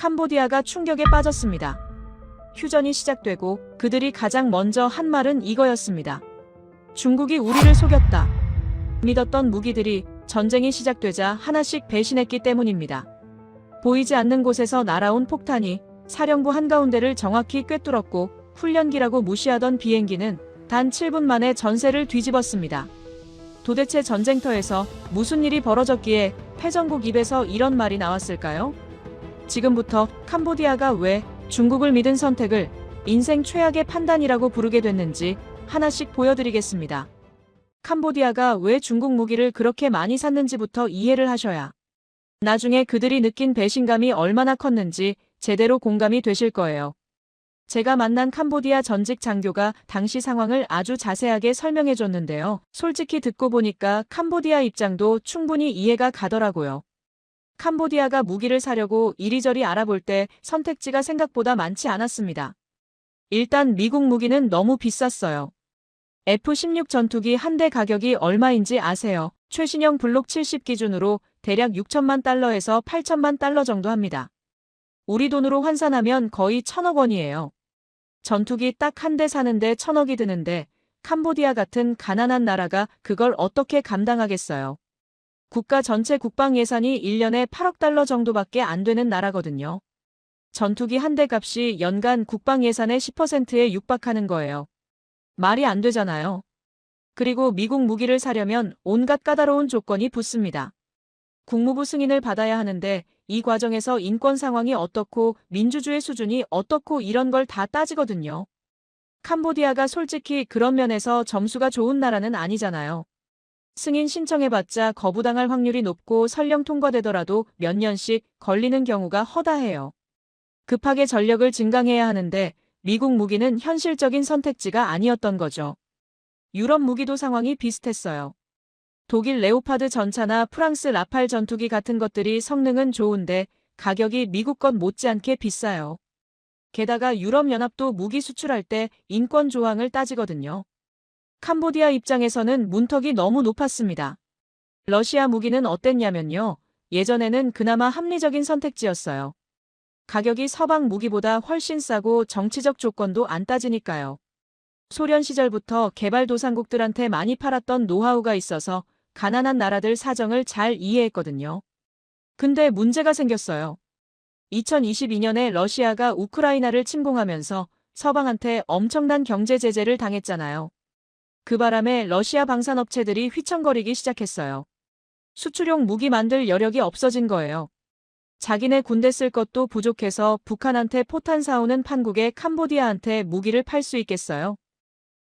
캄보디아가 충격에 빠졌습니다. 휴전이 시작되고 그들이 가장 먼저 한 말은 이거였습니다. 중국이 우리를 속였다. 믿었던 무기들이 전쟁이 시작되자 하나씩 배신했기 때문입니다. 보이지 않는 곳에서 날아온 폭탄이 사령부 한가운데를 정확히 꿰뚫었고 훈련기라고 무시하던 비행기는 단 7분 만에 전세를 뒤집었습니다. 도대체 전쟁터에서 무슨 일이 벌어졌기에 패전국 입에서 이런 말이 나왔을까요? 지금부터 캄보디아가 왜 중국을 믿은 선택을 인생 최악의 판단이라고 부르게 됐는지 하나씩 보여드리겠습니다. 캄보디아가 왜 중국 무기를 그렇게 많이 샀는지부터 이해를 하셔야 나중에 그들이 느낀 배신감이 얼마나 컸는지 제대로 공감이 되실 거예요. 제가 만난 캄보디아 전직 장교가 당시 상황을 아주 자세하게 설명해 줬는데요. 솔직히 듣고 보니까 캄보디아 입장도 충분히 이해가 가더라고요. 캄보디아가 무기를 사려고 이리저리 알아볼 때 선택지가 생각보다 많지 않았습니다. 일단 미국 무기는 너무 비쌌어요. F-16 전투기 한 대 가격이 얼마인지 아세요? 최신형 블록 70 기준으로 대략 6천만 달러에서 8천만 달러 정도 합니다. 우리 돈으로 환산하면 거의 1,000억 원이에요. 전투기 딱 한 대 사는데 1,000억이 드는데 캄보디아 같은 가난한 나라가 그걸 어떻게 감당하겠어요? 국가 전체 국방 예산이 1년에 8억 달러 정도밖에 안 되는 나라거든요. 전투기 한 대 값이 연간 국방 예산의 10%에 육박하는 거예요. 말이 안 되잖아요. 그리고 미국 무기를 사려면 온갖 까다로운 조건이 붙습니다. 국무부 승인을 받아야 하는데 이 과정에서 인권 상황이 어떻고 민주주의 수준이 어떻고 이런 걸 다 따지거든요. 캄보디아가 솔직히 그런 면에서 점수가 좋은 나라는 아니잖아요. 승인 신청해봤자 거부당할 확률이 높고 설령 통과되더라도 몇 년씩 걸리는 경우가 허다해요. 급하게 전력을 증강해야 하는데 미국 무기는 현실적인 선택지가 아니었던 거죠. 유럽 무기도 상황이 비슷했어요. 독일 레오파드 전차나 프랑스 라팔 전투기 같은 것들이 성능은 좋은데 가격이 미국 것 못지않게 비싸요. 게다가 유럽연합도 무기 수출할 때 인권 조항을 따지거든요. 캄보디아 입장에서는 문턱이 너무 높았습니다. 러시아 무기는 어땠냐면요. 예전에는 그나마 합리적인 선택지였어요. 가격이 서방 무기보다 훨씬 싸고 정치적 조건도 안 따지니까요. 소련 시절부터 개발도상국들한테 많이 팔았던 노하우가 있어서 가난한 나라들 사정을 잘 이해했거든요. 근데 문제가 생겼어요. 2022년에 러시아가 우크라이나를 침공하면서 서방한테 엄청난 경제 제재를 당했잖아요. 그 바람에 러시아 방산업체들이 휘청거리기 시작했어요. 수출용 무기 만들 여력이 없어진 거예요. 자기네 군대 쓸 것도 부족해서 북한한테 포탄 사오는 판국에 캄보디아한테 무기를 팔 수 있겠어요?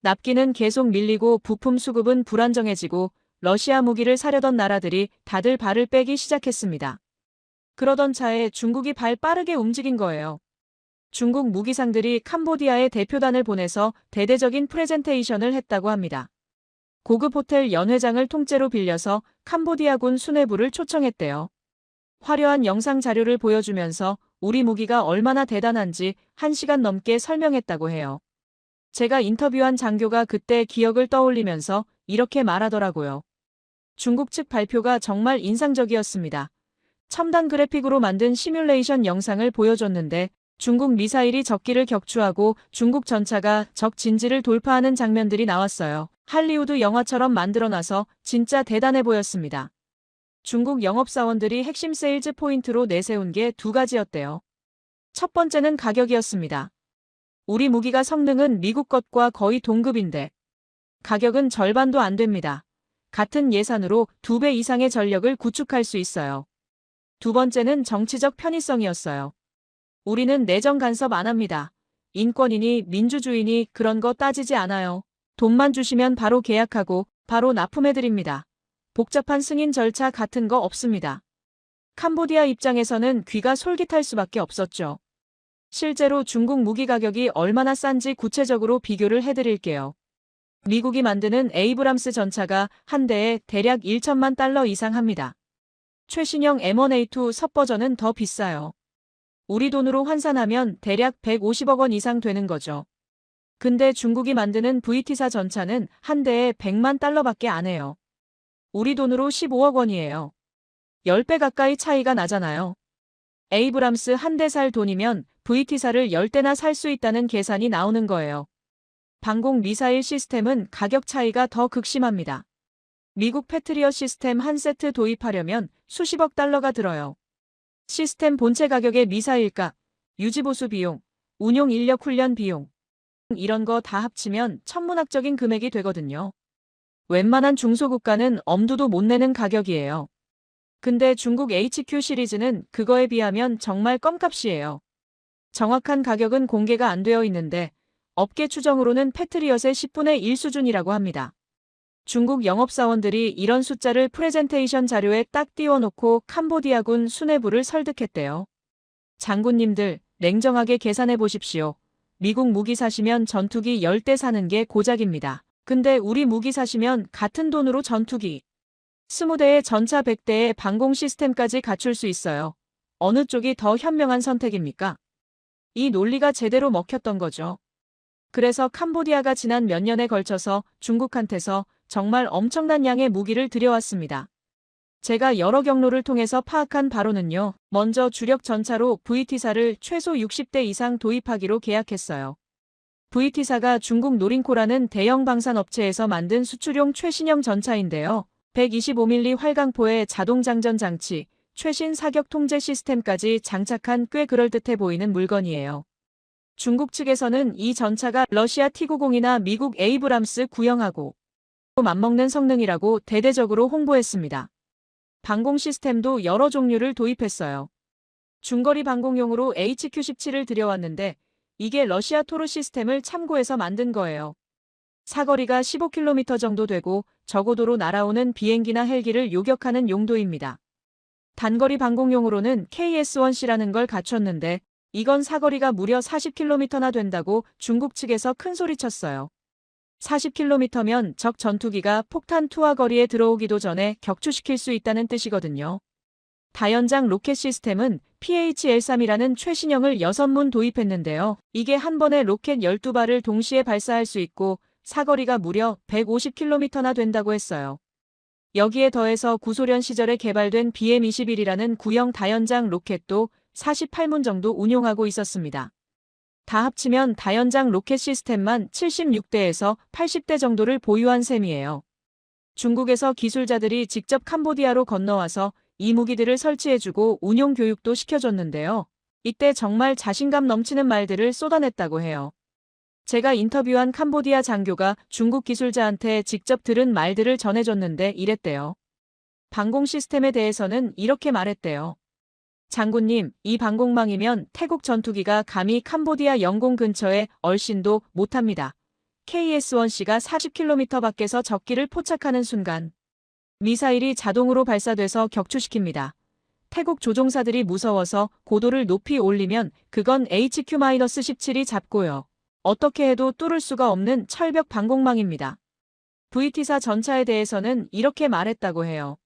납기는 계속 밀리고 부품 수급은 불안정해지고 러시아 무기를 사려던 나라들이 다들 발을 빼기 시작했습니다. 그러던 차에 중국이 발 빠르게 움직인 거예요. 중국 무기상들이 캄보디아에 대표단을 보내서 대대적인 프레젠테이션을 했다고 합니다. 고급 호텔 연회장을 통째로 빌려서 캄보디아군 수뇌부를 초청했대요. 화려한 영상 자료를 보여주면서 우리 무기가 얼마나 대단한지 1시간 넘게 설명했다고 해요. 제가 인터뷰한 장교가 그때 기억을 떠올리면서 이렇게 말하더라고요. 중국 측 발표가 정말 인상적이었습니다. 첨단 그래픽으로 만든 시뮬레이션 영상을 보여줬는데 중국 미사일이 적기를 격추하고 중국 전차가 적 진지를 돌파하는 장면들이 나왔어요. 할리우드 영화처럼 만들어놔서 진짜 대단해 보였습니다. 중국 영업사원들이 핵심 세일즈 포인트로 내세운 게 두 가지였대요. 첫 번째는 가격이었습니다. 우리 무기가 성능은 미국 것과 거의 동급인데 가격은 절반도 안 됩니다. 같은 예산으로 2배 이상의 전력을 구축할 수 있어요. 두 번째는 정치적 편의성이었어요. 우리는 내정 간섭 안 합니다. 인권이니 민주주의니 그런 거 따지지 않아요. 돈만 주시면 바로 계약하고 바로 납품해드립니다. 복잡한 승인 절차 같은 거 없습니다. 캄보디아 입장에서는 귀가 솔깃할 수밖에 없었죠. 실제로 중국 무기 가격이 얼마나 싼지 구체적으로 비교를 해드릴게요. 미국이 만드는 에이브람스 전차가 한 대에 대략 1천만 달러 이상 합니다. 최신형 M1A2 섭버전은 더 비싸요. 우리 돈으로 환산하면 대략 150억 원 이상 되는 거죠. 근데 중국이 만드는 VT4 전차는 한 대에 100만 달러밖에 안 해요. 우리 돈으로 15억 원이에요. 10배 가까이 차이가 나잖아요. 에이브람스 한 대 살 돈이면 VT사를 10대나 살 수 있다는 계산이 나오는 거예요. 방공 미사일 시스템은 가격 차이가 더 극심합니다. 미국 패트리엇 시스템 한 세트 도입하려면 수십억 달러가 들어요. 시스템 본체 가격의 미사일값, 유지보수 비용, 운용 인력 훈련 비용, 이런 거 다 합치면 천문학적인 금액이 되거든요. 웬만한 중소국가는 엄두도 못 내는 가격이에요. 근데 중국 HQ 시리즈는 그거에 비하면 정말 껌값이에요. 정확한 가격은 공개가 안 되어 있는데 업계 추정으로는 패트리엇의 10분의 1 수준이라고 합니다. 중국 영업사원들이 이런 숫자를 프레젠테이션 자료에 딱 띄워놓고 캄보디아군 수뇌부를 설득했대요. 장군님들, 냉정하게 계산해 보십시오. 미국 무기 사시면 전투기 10대 사는 게 고작입니다. 근데 우리 무기 사시면 같은 돈으로 전투기 20대에 전차 100대에 방공 시스템까지 갖출 수 있어요. 어느 쪽이 더 현명한 선택입니까? 이 논리가 제대로 먹혔던 거죠. 그래서 캄보디아가 지난 몇 년에 걸쳐서 중국한테서 정말 엄청난 양의 무기를 들여왔습니다. 제가 여러 경로를 통해서 파악한 바로는요. 먼저 주력 전차로 VT사를 최소 60대 이상 도입하기로 계약했어요. VT사가 중국 노린코라는 대형 방산업체에서 만든 수출용 최신형 전차인데요. 125mm 활강포에 자동장전 장치, 최신 사격 통제 시스템까지 장착한 꽤 그럴듯해 보이는 물건이에요. 중국 측에서는 이 전차가 러시아 T-90이나 미국 에이브람스 구형하고 맞먹는 성능이라고 대대적으로 홍보했습니다. 방공 시스템도 여러 종류를 도입했어요. 중거리 방공용으로 HQ-17을 들여왔는데 이게 러시아 토르 시스템을 참고해서 만든 거예요. 사거리가 15km 정도 되고 저고도로 날아오는 비행기나 헬기를 요격하는 용도입니다. 단거리 방공용으로는 KS-1C라는 걸 갖췄는데 이건 사거리가 무려 40km나 된다고 중국 측에서 큰소리쳤어요. 40km면 적 전투기가 폭탄 투하 거리에 들어오기도 전에 격추시킬 수 있다는 뜻이거든요. 다연장 로켓 시스템은 PH-13이라는 최신형을 6문 도입했는데요. 이게 한 번에 로켓 12발을 동시에 발사할 수 있고 사거리가 무려 150km나 된다고 했어요. 여기에 더해서 구소련 시절에 개발된 BM-21이라는 구형 다연장 로켓도 48문 정도 운용하고 있었습니다. 다 합치면 다연장 로켓 시스템만 76대에서 80대 정도를 보유한 셈이에요. 중국에서 기술자들이 직접 캄보디아로 건너와서 이 무기들을 설치해주고 운용 교육도 시켜줬는데요. 이때 정말 자신감 넘치는 말들을 쏟아냈다고 해요. 제가 인터뷰한 캄보디아 장교가 중국 기술자한테 직접 들은 말들을 전해줬는데 이랬대요. 방공 시스템에 대해서는 이렇게 말했대요. 장군님, 이 방공망이면 태국 전투기가 감히 캄보디아 영공 근처에 얼씬도 못합니다. KS-1C가 40km 밖에서 적기를 포착하는 순간 미사일이 자동으로 발사돼서 격추시킵니다. 태국 조종사들이 무서워서 고도를 높이 올리면 그건 HQ-17이 잡고요. 어떻게 해도 뚫을 수가 없는 철벽 방공망입니다. VT사 전차에 대해서는 이렇게 말했다고 해요.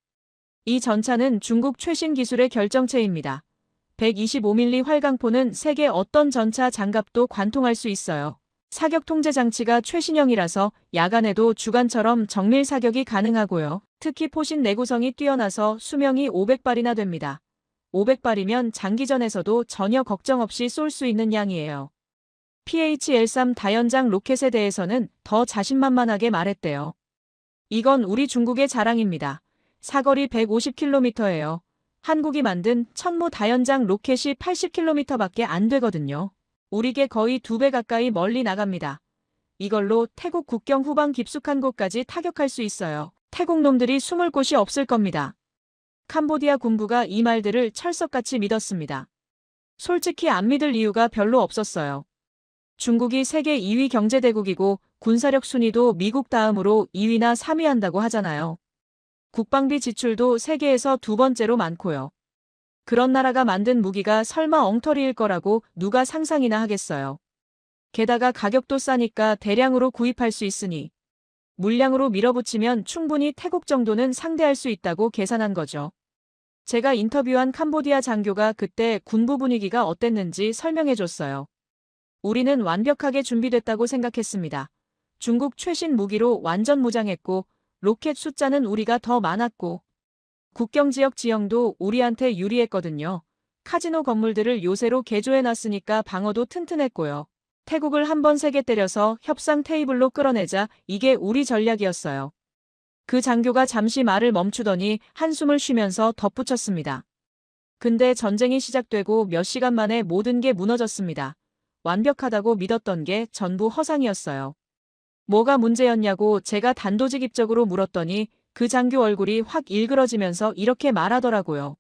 이 전차는 중국 최신 기술의 결정체입니다. 125mm 활강포는 세계 어떤 전차 장갑도 관통할 수 있어요. 사격 통제 장치가 최신형이라서 야간에도 주간처럼 정밀 사격이 가능하고요. 특히 포신 내구성이 뛰어나서 수명이 500발이나 됩니다. 500발이면 장기전에서도 전혀 걱정 없이 쏠 수 있는 양이에요. PH-13 다연장 로켓에 대해서는 더 자신만만하게 말했대요. 이건 우리 중국의 자랑입니다. 사거리 150km예요. 한국이 만든 천무 다연장 로켓이 80km밖에 안 되거든요. 우리게 거의 2배 가까이 멀리 나갑니다. 이걸로 태국 국경 후방 깊숙한 곳까지 타격할 수 있어요. 태국 놈들이 숨을 곳이 없을 겁니다. 캄보디아 군부가 이 말들을 철석같이 믿었습니다. 솔직히 안 믿을 이유가 별로 없었어요. 중국이 세계 2위 경제대국이고 군사력 순위도 미국 다음으로 2위나 3위 한다고 하잖아요. 국방비 지출도 세계에서 2번째로 많고요. 그런 나라가 만든 무기가 설마 엉터리일 거라고 누가 상상이나 하겠어요. 게다가 가격도 싸니까 대량으로 구입할 수 있으니 물량으로 밀어붙이면 충분히 태국 정도는 상대할 수 있다고 계산한 거죠. 제가 인터뷰한 캄보디아 장교가 그때 군부 분위기가 어땠는지 설명해줬어요. 우리는 완벽하게 준비됐다고 생각했습니다. 중국 최신 무기로 완전 무장했고 로켓 숫자는 우리가 더 많았고 국경지역 지형도 우리한테 유리했거든요. 카지노 건물들을 요새로 개조해놨으니까 방어도 튼튼했고요. 태국을 한 번 세게 때려서 협상 테이블로 끌어내자 이게 우리 전략이었어요. 그 장교가 잠시 말을 멈추더니 한숨을 쉬면서 덧붙였습니다. 근데 전쟁이 시작되고 몇 시간 만에 모든 게 무너졌습니다. 완벽하다고 믿었던 게 전부 허상이었어요. 뭐가 문제였냐고 제가 단도직입적으로 물었더니 그 장교 얼굴이 확 일그러지면서 이렇게 말하더라고요.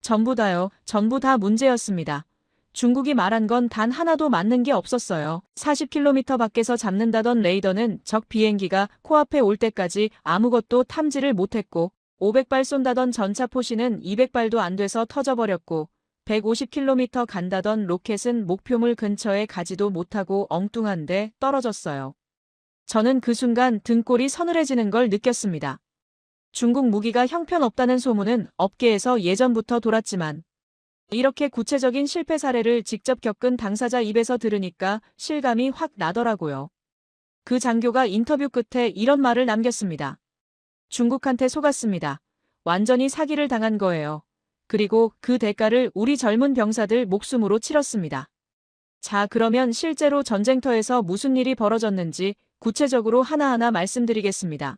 전부 다요. 전부 다 문제였습니다. 중국이 말한 건 단 하나도 맞는 게 없었어요. 40km 밖에서 잡는다던 레이더는 적 비행기가 코앞에 올 때까지 아무것도 탐지를 못했고 500발 쏜다던 전차 포신은 200발도 안 돼서 터져버렸고 150km 간다던 로켓은 목표물 근처에 가지도 못하고 엉뚱한데 떨어졌어요. 저는 그 순간 등골이 서늘해지는 걸 느꼈습니다. 중국 무기가 형편없다는 소문은 업계에서 예전부터 돌았지만 이렇게 구체적인 실패 사례를 직접 겪은 당사자 입에서 들으니까 실감이 확 나더라고요. 그 장교가 인터뷰 끝에 이런 말을 남겼습니다. 중국한테 속았습니다. 완전히 사기를 당한 거예요. 그리고 그 대가를 우리 젊은 병사들 목숨으로 치렀습니다. 자, 그러면 실제로 전쟁터에서 무슨 일이 벌어졌는지 구체적으로 하나하나 말씀드리겠습니다.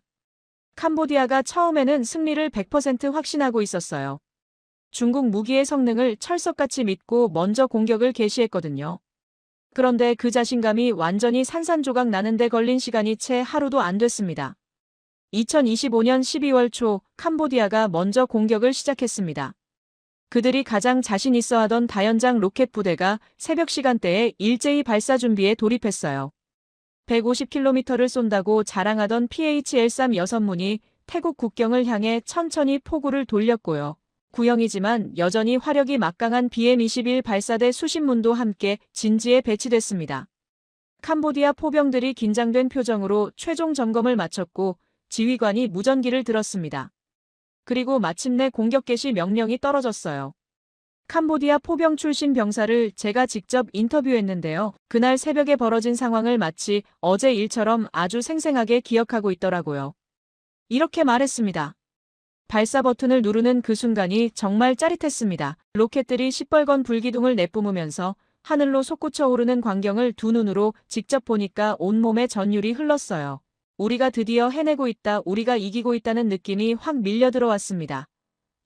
캄보디아가 처음에는 승리를 100% 확신하고 있었어요. 중국 무기의 성능을 철석같이 믿고 먼저 공격을 개시했거든요. 그런데 그 자신감이 완전히 산산조각 나는데 걸린 시간이 채 하루도 안 됐습니다. 2025년 12월 초 캄보디아가 먼저 공격을 시작했습니다. 그들이 가장 자신 있어 하던 다연장 로켓 부대가 새벽 시간대에 일제히 발사 준비에 돌입했어요. 150km를 쏜다고 자랑하던 PH-13 6문이 태국 국경을 향해 천천히 포구를 돌렸고요. 구형이지만 여전히 화력이 막강한 BM-21 발사대 수십문도 함께 진지에 배치됐습니다. 캄보디아 포병들이 긴장된 표정으로 최종 점검을 마쳤고 지휘관이 무전기를 들었습니다. 그리고 마침내 공격 개시 명령이 떨어졌어요. 캄보디아 포병 출신 병사를 제가 직접 인터뷰했는데요. 그날 새벽에 벌어진 상황을 마치 어제 일처럼 아주 생생하게 기억하고 있더라고요. 이렇게 말했습니다. 발사 버튼을 누르는 그 순간이 정말 짜릿했습니다. 로켓들이 시뻘건 불기둥을 내뿜으면서 하늘로 솟구쳐 오르는 광경을 두 눈으로 직접 보니까 온몸에 전율이 흘렀어요. 우리가 드디어 해내고 있다, 우리가 이기고 있다는 느낌이 확 밀려들어왔습니다.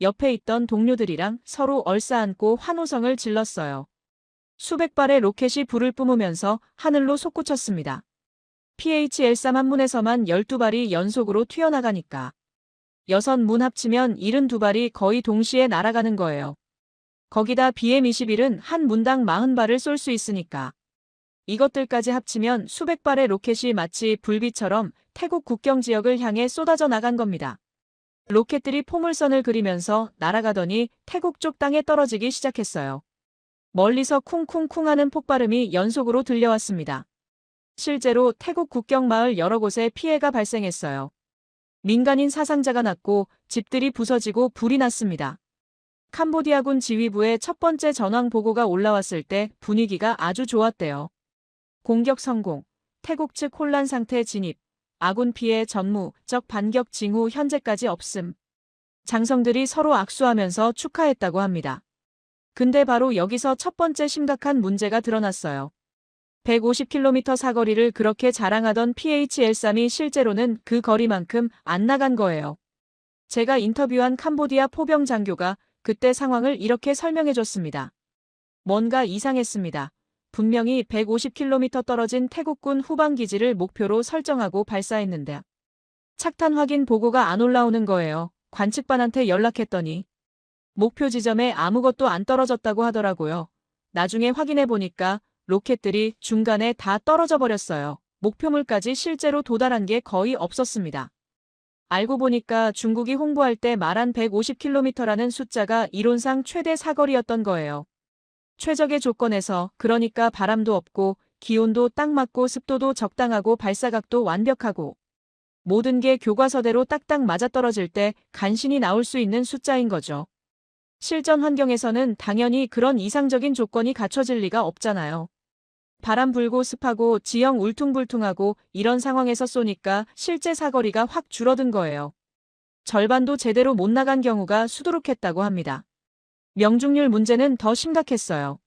옆에 있던 동료들이랑 서로 얼싸안고 환호성을 질렀어요. 수백 발의 로켓이 불을 뿜으면서 하늘로 솟구쳤습니다. PH-13 한 문에서만 12발이 연속으로 튀어나가니까 6문 합치면 72발이 거의 동시에 날아가는 거예요. 거기다 BM-21은 한 문당 40발을 쏠 수 있으니까. 이것들까지 합치면 수백 발의 로켓이 마치 불빛처럼 태국 국경 지역을 향해 쏟아져 나간 겁니다. 로켓들이 포물선을 그리면서 날아가더니 태국 쪽 땅에 떨어지기 시작했어요. 멀리서 쿵쿵쿵 하는 폭발음이 연속으로 들려왔습니다. 실제로 태국 국경 마을 여러 곳에 피해가 발생했어요. 민간인 사상자가 났고 집들이 부서지고 불이 났습니다. 캄보디아군 지휘부에 첫 번째 전황 보고가 올라왔을 때 분위기가 아주 좋았대요. 공격 성공, 태국 측 혼란 상태 진입, 아군 피해 전무, 적 반격 징후 현재까지 없음. 장성들이 서로 악수하면서 축하했다고 합니다. 근데 바로 여기서 첫 번째 심각한 문제가 드러났어요. 150km 사거리를 그렇게 자랑하던 PH-13이 실제로는 그 거리만큼 안 나간 거예요. 제가 인터뷰한 캄보디아 포병 장교가 그때 상황을 이렇게 설명해줬습니다. 뭔가 이상했습니다. 분명히 150km 떨어진 태국군 후방기지를 목표로 설정하고 발사했는데 착탄 확인 보고가 안 올라오는 거예요. 관측반한테 연락했더니 목표 지점에 아무것도 안 떨어졌다고 하더라고요. 나중에 확인해보니까 로켓들이 중간에 다 떨어져 버렸어요. 목표물까지 실제로 도달한 게 거의 없었습니다. 알고 보니까 중국이 홍보할 때 말한 150km라는 숫자가 이론상 최대 사거리였던 거예요. 최적의 조건에서, 그러니까 바람도 없고 기온도 딱 맞고 습도도 적당하고 발사각도 완벽하고 모든 게 교과서대로 딱딱 맞아떨어질 때 간신히 나올 수 있는 숫자인 거죠. 실전 환경에서는 당연히 그런 이상적인 조건이 갖춰질 리가 없잖아요. 바람 불고 습하고 지형 울퉁불퉁하고 이런 상황에서 쏘니까 실제 사거리가 확 줄어든 거예요. 절반도 제대로 못 나간 경우가 수두룩했다고 합니다. 명중률 문제는 더 심각했어요.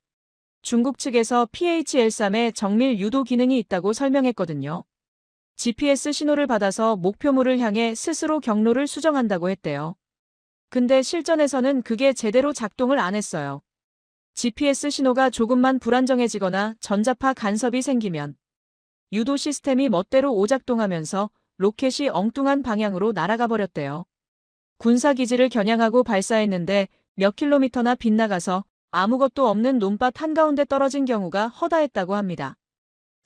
중국 측에서 PHL-3에 정밀 유도 기능이 있다고 설명했거든요. GPS 신호를 받아서 목표물을 향해 스스로 경로를 수정한다고 했대요. 근데 실전에서는 그게 제대로 작동을 안 했어요. GPS 신호가 조금만 불안정해지거나 전자파 간섭이 생기면 유도 시스템이 멋대로 오작동하면서 로켓이 엉뚱한 방향으로 날아가 버렸대요. 군사기지를 겨냥하고 발사했는데 몇 킬로미터나 빗나가서 아무것도 없는 논밭 한가운데 떨어진 경우가 허다했다고 합니다.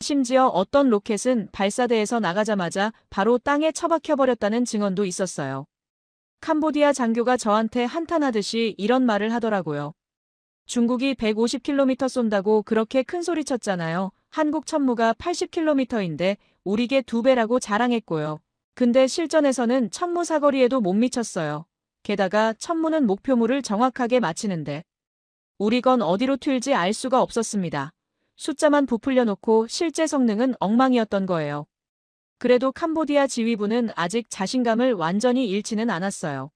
심지어 어떤 로켓은 발사대에서 나가자마자 바로 땅에 처박혀버렸다는 증언도 있었어요. 캄보디아 장교가 저한테 한탄하듯이 이런 말을 하더라고요. 중국이 150km 쏜다고 그렇게 큰 소리 쳤잖아요. 한국 천무가 80km인데 우리게 2배라고 자랑했고요. 근데 실전에서는 천무 사거리에도 못 미쳤어요. 게다가 천무는 목표물을 정확하게 맞히는데 우리 건 어디로 튈지 알 수가 없었습니다. 숫자만 부풀려 놓고 실제 성능은 엉망이었던 거예요. 그래도 캄보디아 지휘부는 아직 자신감을 완전히 잃지는 않았어요.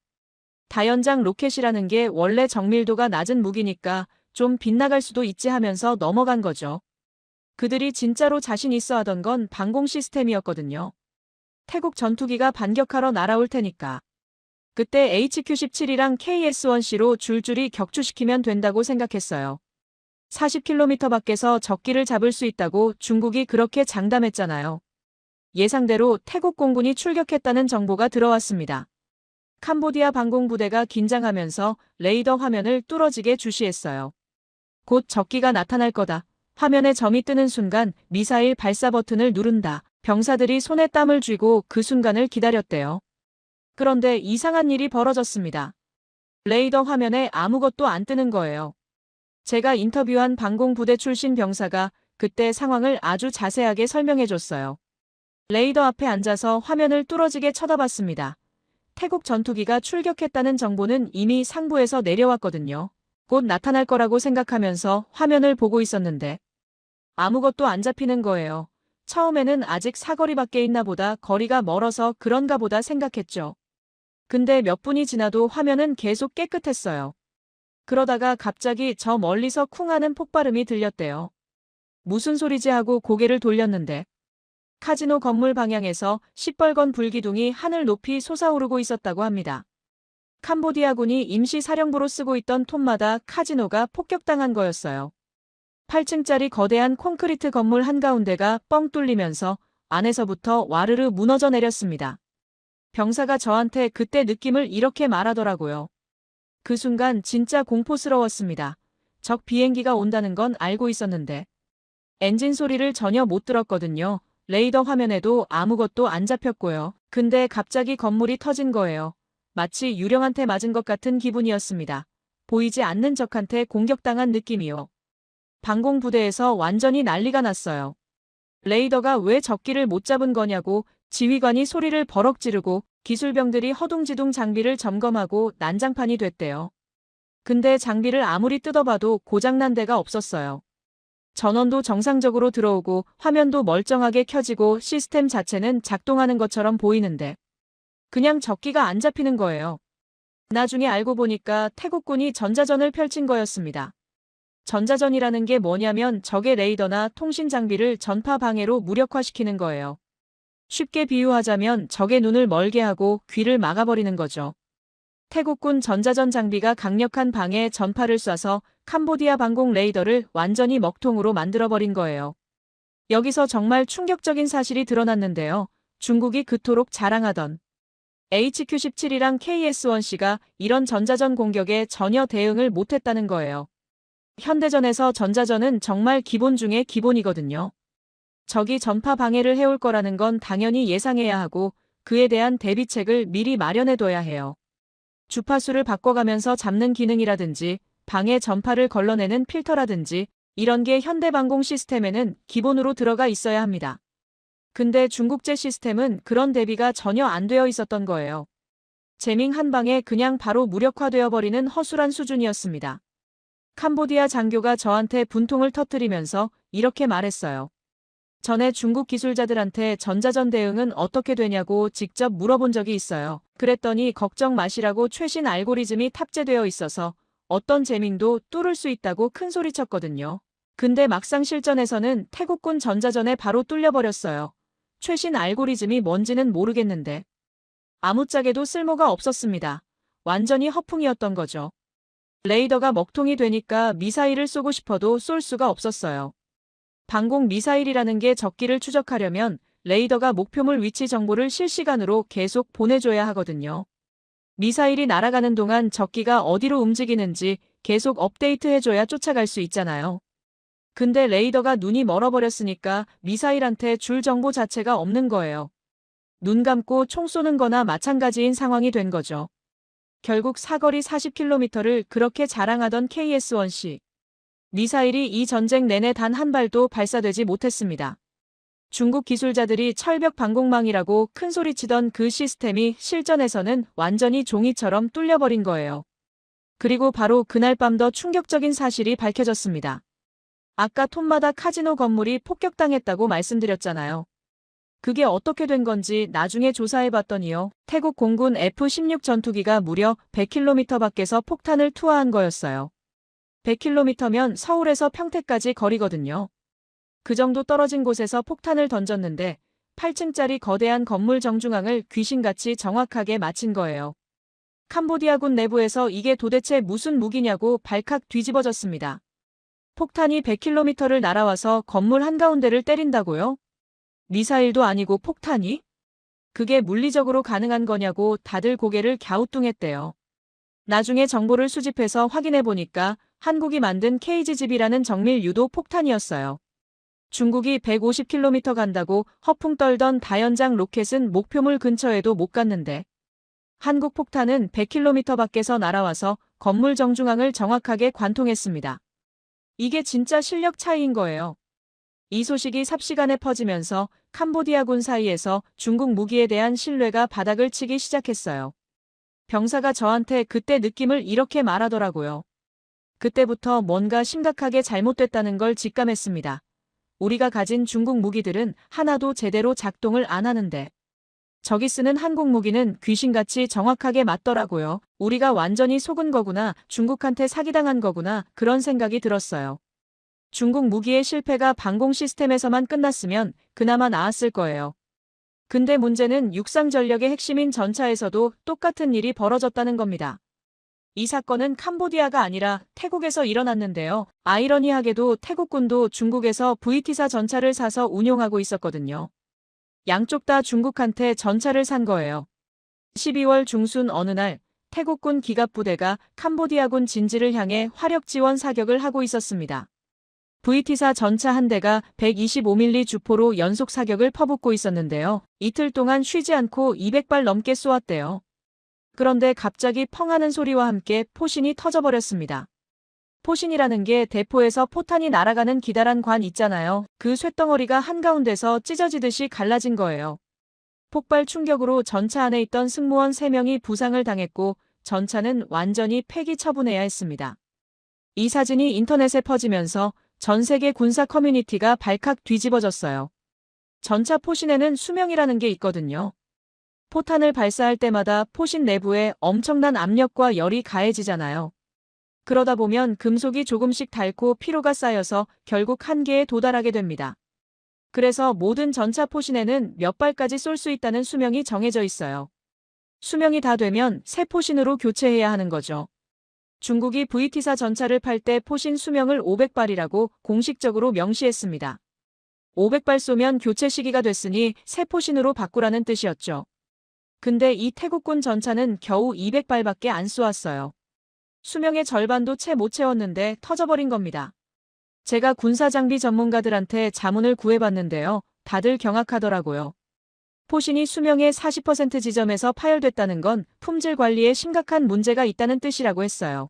다연장 로켓이라는 게 원래 정밀도가 낮은 무기니까 좀 빗나갈 수도 있지 하면서 넘어간 거죠. 그들이 진짜로 자신 있어 하던 건 방공 시스템이었거든요. 태국 전투기가 반격하러 날아올 테니까. 그때 HQ-17이랑 KS-1C로 줄줄이 격추시키면 된다고 생각했어요. 40km 밖에서 적기를 잡을 수 있다고 중국이 그렇게 장담했잖아요. 예상대로 태국 공군이 출격했다는 정보가 들어왔습니다. 캄보디아 방공부대가 긴장하면서 레이더 화면을 뚫어지게 주시했어요. 곧 적기가 나타날 거다. 화면에 점이 뜨는 순간 미사일 발사 버튼을 누른다. 병사들이 손에 땀을 쥐고 그 순간을 기다렸대요. 그런데 이상한 일이 벌어졌습니다. 레이더 화면에 아무것도 안 뜨는 거예요. 제가 인터뷰한 방공부대 출신 병사가 그때 상황을 아주 자세하게 설명해줬어요. 레이더 앞에 앉아서 화면을 뚫어지게 쳐다봤습니다. 태국 전투기가 출격했다는 정보는 이미 상부에서 내려왔거든요. 곧 나타날 거라고 생각하면서 화면을 보고 있었는데 아무것도 안 잡히는 거예요. 처음에는 아직 사거리 밖에 있나 보다, 거리가 멀어서 그런가 보다 생각했죠. 근데 몇 분이 지나도 화면은 계속 깨끗했어요. 그러다가 갑자기 저 멀리서 쿵 하는 폭발음이 들렸대요. 무슨 소리지 하고 고개를 돌렸는데 카지노 건물 방향에서 시뻘건 불기둥이 하늘 높이 솟아오르고 있었다고 합니다. 캄보디아군이 임시 사령부로 쓰고 있던 톰마다 카지노가 폭격당한 거였어요. 8층짜리 거대한 콘크리트 건물 한가운데가 뻥 뚫리면서 안에서부터 와르르 무너져 내렸습니다. 병사가 저한테 그때 느낌을 이렇게 말하더라고요. 그 순간 진짜 공포스러웠습니다. 적 비행기가 온다는 건 알고 있었는데 엔진 소리를 전혀 못 들었거든요. 레이더 화면에도 아무것도 안 잡혔고요. 근데 갑자기 건물이 터진 거예요. 마치 유령한테 맞은 것 같은 기분이었습니다. 보이지 않는 적한테 공격당한 느낌이요. 방공부대에서 완전히 난리가 났어요. 레이더가 왜 적기를 못 잡은 거냐고 지휘관이 소리를 버럭 지르고 기술병들이 허둥지둥 장비를 점검하고 난장판이 됐대요. 근데 장비를 아무리 뜯어봐도 고장난 데가 없었어요. 전원도 정상적으로 들어오고 화면도 멀쩡하게 켜지고 시스템 자체는 작동하는 것처럼 보이는데 그냥 적기가 안 잡히는 거예요. 나중에 알고 보니까 태국군이 전자전을 펼친 거였습니다. 전자전이라는 게 뭐냐면 적의 레이더나 통신 장비를 전파 방해로 무력화시키는 거예요. 쉽게 비유하자면 적의 눈을 멀게 하고 귀를 막아버리는 거죠. 태국군 전자전 장비가 강력한 방해 전파를 쏴서 캄보디아 방공 레이더를 완전히 먹통으로 만들어버린 거예요. 여기서 정말 충격적인 사실이 드러났는데요. 중국이 그토록 자랑하던 HQ-17이랑 KS-1C가 이런 전자전 공격에 전혀 대응을 못했다는 거예요. 현대전에서 전자전은 정말 기본 중에 기본이거든요. 적이 전파 방해를 해올 거라는 건 당연히 예상해야 하고 그에 대한 대비책을 미리 마련해둬야 해요. 주파수를 바꿔가면서 잡는 기능이라든지 방해 전파를 걸러내는 필터라든지 이런 게 현대방공 시스템에는 기본으로 들어가 있어야 합니다. 근데 중국제 시스템은 그런 대비가 전혀 안 되어 있었던 거예요. 재밍 한 방에 그냥 바로 무력화되어 버리는 허술한 수준이었습니다. 캄보디아 장교가 저한테 분통을 터뜨리면서 이렇게 말했어요. 전에 중국 기술자들한테 전자전 대응은 어떻게 되냐고 직접 물어본 적이 있어요. 그랬더니 걱정 마시라고 최신 알고리즘이 탑재되어 있어서 어떤 재밍도 뚫을 수 있다고 큰소리쳤거든요. 근데 막상 실전에서는 태국군 전자전에 바로 뚫려버렸어요. 최신 알고리즘이 뭔지는 모르겠는데 아무짝에도 쓸모가 없었습니다. 완전히 허풍이었던 거죠. 레이더가 먹통이 되니까 미사일을 쏘고 싶어도 쏠 수가 없었어요. 방공 미사일이라는 게 적기를 추적하려면 레이더가 목표물 위치 정보를 실시간으로 계속 보내줘야 하거든요. 미사일이 날아가는 동안 적기가 어디로 움직이는지 계속 업데이트해줘야 쫓아갈 수 있잖아요. 근데 레이더가 눈이 멀어버렸으니까 미사일한테 줄 정보 자체가 없는 거예요. 눈 감고 총 쏘는 거나 마찬가지인 상황이 된 거죠. 결국 사거리 40km를 그렇게 자랑하던 KS-1C. 미사일이 이 전쟁 내내 단 한 발도 발사되지 못했습니다. 중국 기술자들이 철벽 방공망이라고 큰소리치던 그 시스템이 실전에서는 완전히 종이처럼 뚫려버린 거예요. 그리고 바로 그날 밤 더 충격적인 사실이 밝혀졌습니다. 아까 톰마다 카지노 건물이 폭격당했다고 말씀드렸잖아요. 그게 어떻게 된 건지 나중에 조사해봤더니요. 태국 공군 F-16 전투기가 무려 100km 밖에서 폭탄을 투하한 거였어요. 100km면 서울에서 평택까지 거리거든요. 그 정도 떨어진 곳에서 폭탄을 던졌는데 8층짜리 거대한 건물 정중앙을 귀신같이 정확하게 맞힌 거예요. 캄보디아군 내부에서 이게 도대체 무슨 무기냐고 발칵 뒤집어졌습니다. 폭탄이 100km를 날아와서 건물 한가운데를 때린다고요? 미사일도 아니고 폭탄이? 그게 물리적으로 가능한 거냐고 다들 고개를 갸우뚱했대요. 나중에 정보를 수집해서 확인해보니까 한국이 만든 KGGB라는 정밀 유도 폭탄이었어요. 중국이 150km 간다고 허풍 떨던 다연장 로켓은 목표물 근처에도 못 갔는데 한국 폭탄은 100km 밖에서 날아와서 건물 정중앙을 정확하게 관통했습니다. 이게 진짜 실력 차이인 거예요. 이 소식이 삽시간에 퍼지면서 캄보디아군 사이에서 중국 무기에 대한 신뢰가 바닥을 치기 시작했어요. 병사가 저한테 그때 느낌을 이렇게 말하더라고요. 그때부터 뭔가 심각하게 잘못됐다는 걸 직감했습니다. 우리가 가진 중국 무기들은 하나도 제대로 작동을 안 하는데 적이 쓰는 한국 무기는 귀신같이 정확하게 맞더라고요. 우리가 완전히 속은 거구나, 중국한테 사기당한 거구나, 그런 생각이 들었어요. 중국 무기의 실패가 방공 시스템에서만 끝났으면 그나마 나았을 거예요. 근데 문제는 육상 전력의 핵심인 전차에서도 똑같은 일이 벌어졌다는 겁니다. 이 사건은 캄보디아가 아니라 태국에서 일어났는데요. 아이러니하게도 태국군도 중국에서 VT사 전차를 사서 운용하고 있었거든요. 양쪽 다 중국한테 전차를 산 거예요. 12월 중순 어느 날 태국군 기갑부대가 캄보디아군 진지를 향해 화력 지원 사격을 하고 있었습니다. VT사 전차 한 대가 125mm 주포로 연속 사격을 퍼붓고 있었는데요. 이틀 동안 쉬지 않고 200발 넘게 쏘았대요. 그런데 갑자기 펑 하는 소리와 함께 포신이 터져버렸습니다. 포신이라는 게 대포에서 포탄이 날아가는 기다란 관 있잖아요. 그 쇳덩어리가 한가운데서 찢어지듯이 갈라진 거예요. 폭발 충격으로 전차 안에 있던 승무원 3명이 부상을 당했고 전차는 완전히 폐기 처분해야 했습니다. 이 사진이 인터넷에 퍼지면서 전 세계 군사 커뮤니티가 발칵 뒤집어졌어요. 전차 포신에는 수명이라는 게 있거든요. 포탄을 발사할 때마다 포신 내부에 엄청난 압력과 열이 가해지잖아요. 그러다 보면 금속이 조금씩 닳고 피로가 쌓여서 결국 한계에 도달하게 됩니다. 그래서 모든 전차 포신에는 몇 발까지 쏠 수 있다는 수명이 정해져 있어요. 수명이 다 되면 새 포신으로 교체해야 하는 거죠. 중국이 VT사 전차를 팔 때 포신 수명을 500발이라고 공식적으로 명시했습니다. 500발 쏘면 교체 시기가 됐으니 새 포신으로 바꾸라는 뜻이었죠. 근데 이 태국군 전차는 겨우 200발밖에 안 쏘았어요. 수명의 절반도 채 못 채웠는데 터져버린 겁니다. 제가 군사장비 전문가들한테 자문을 구해봤는데요. 다들 경악하더라고요. 포신이 수명의 40% 지점에서 파열됐다는 건 품질 관리에 심각한 문제가 있다는 뜻이라고 했어요.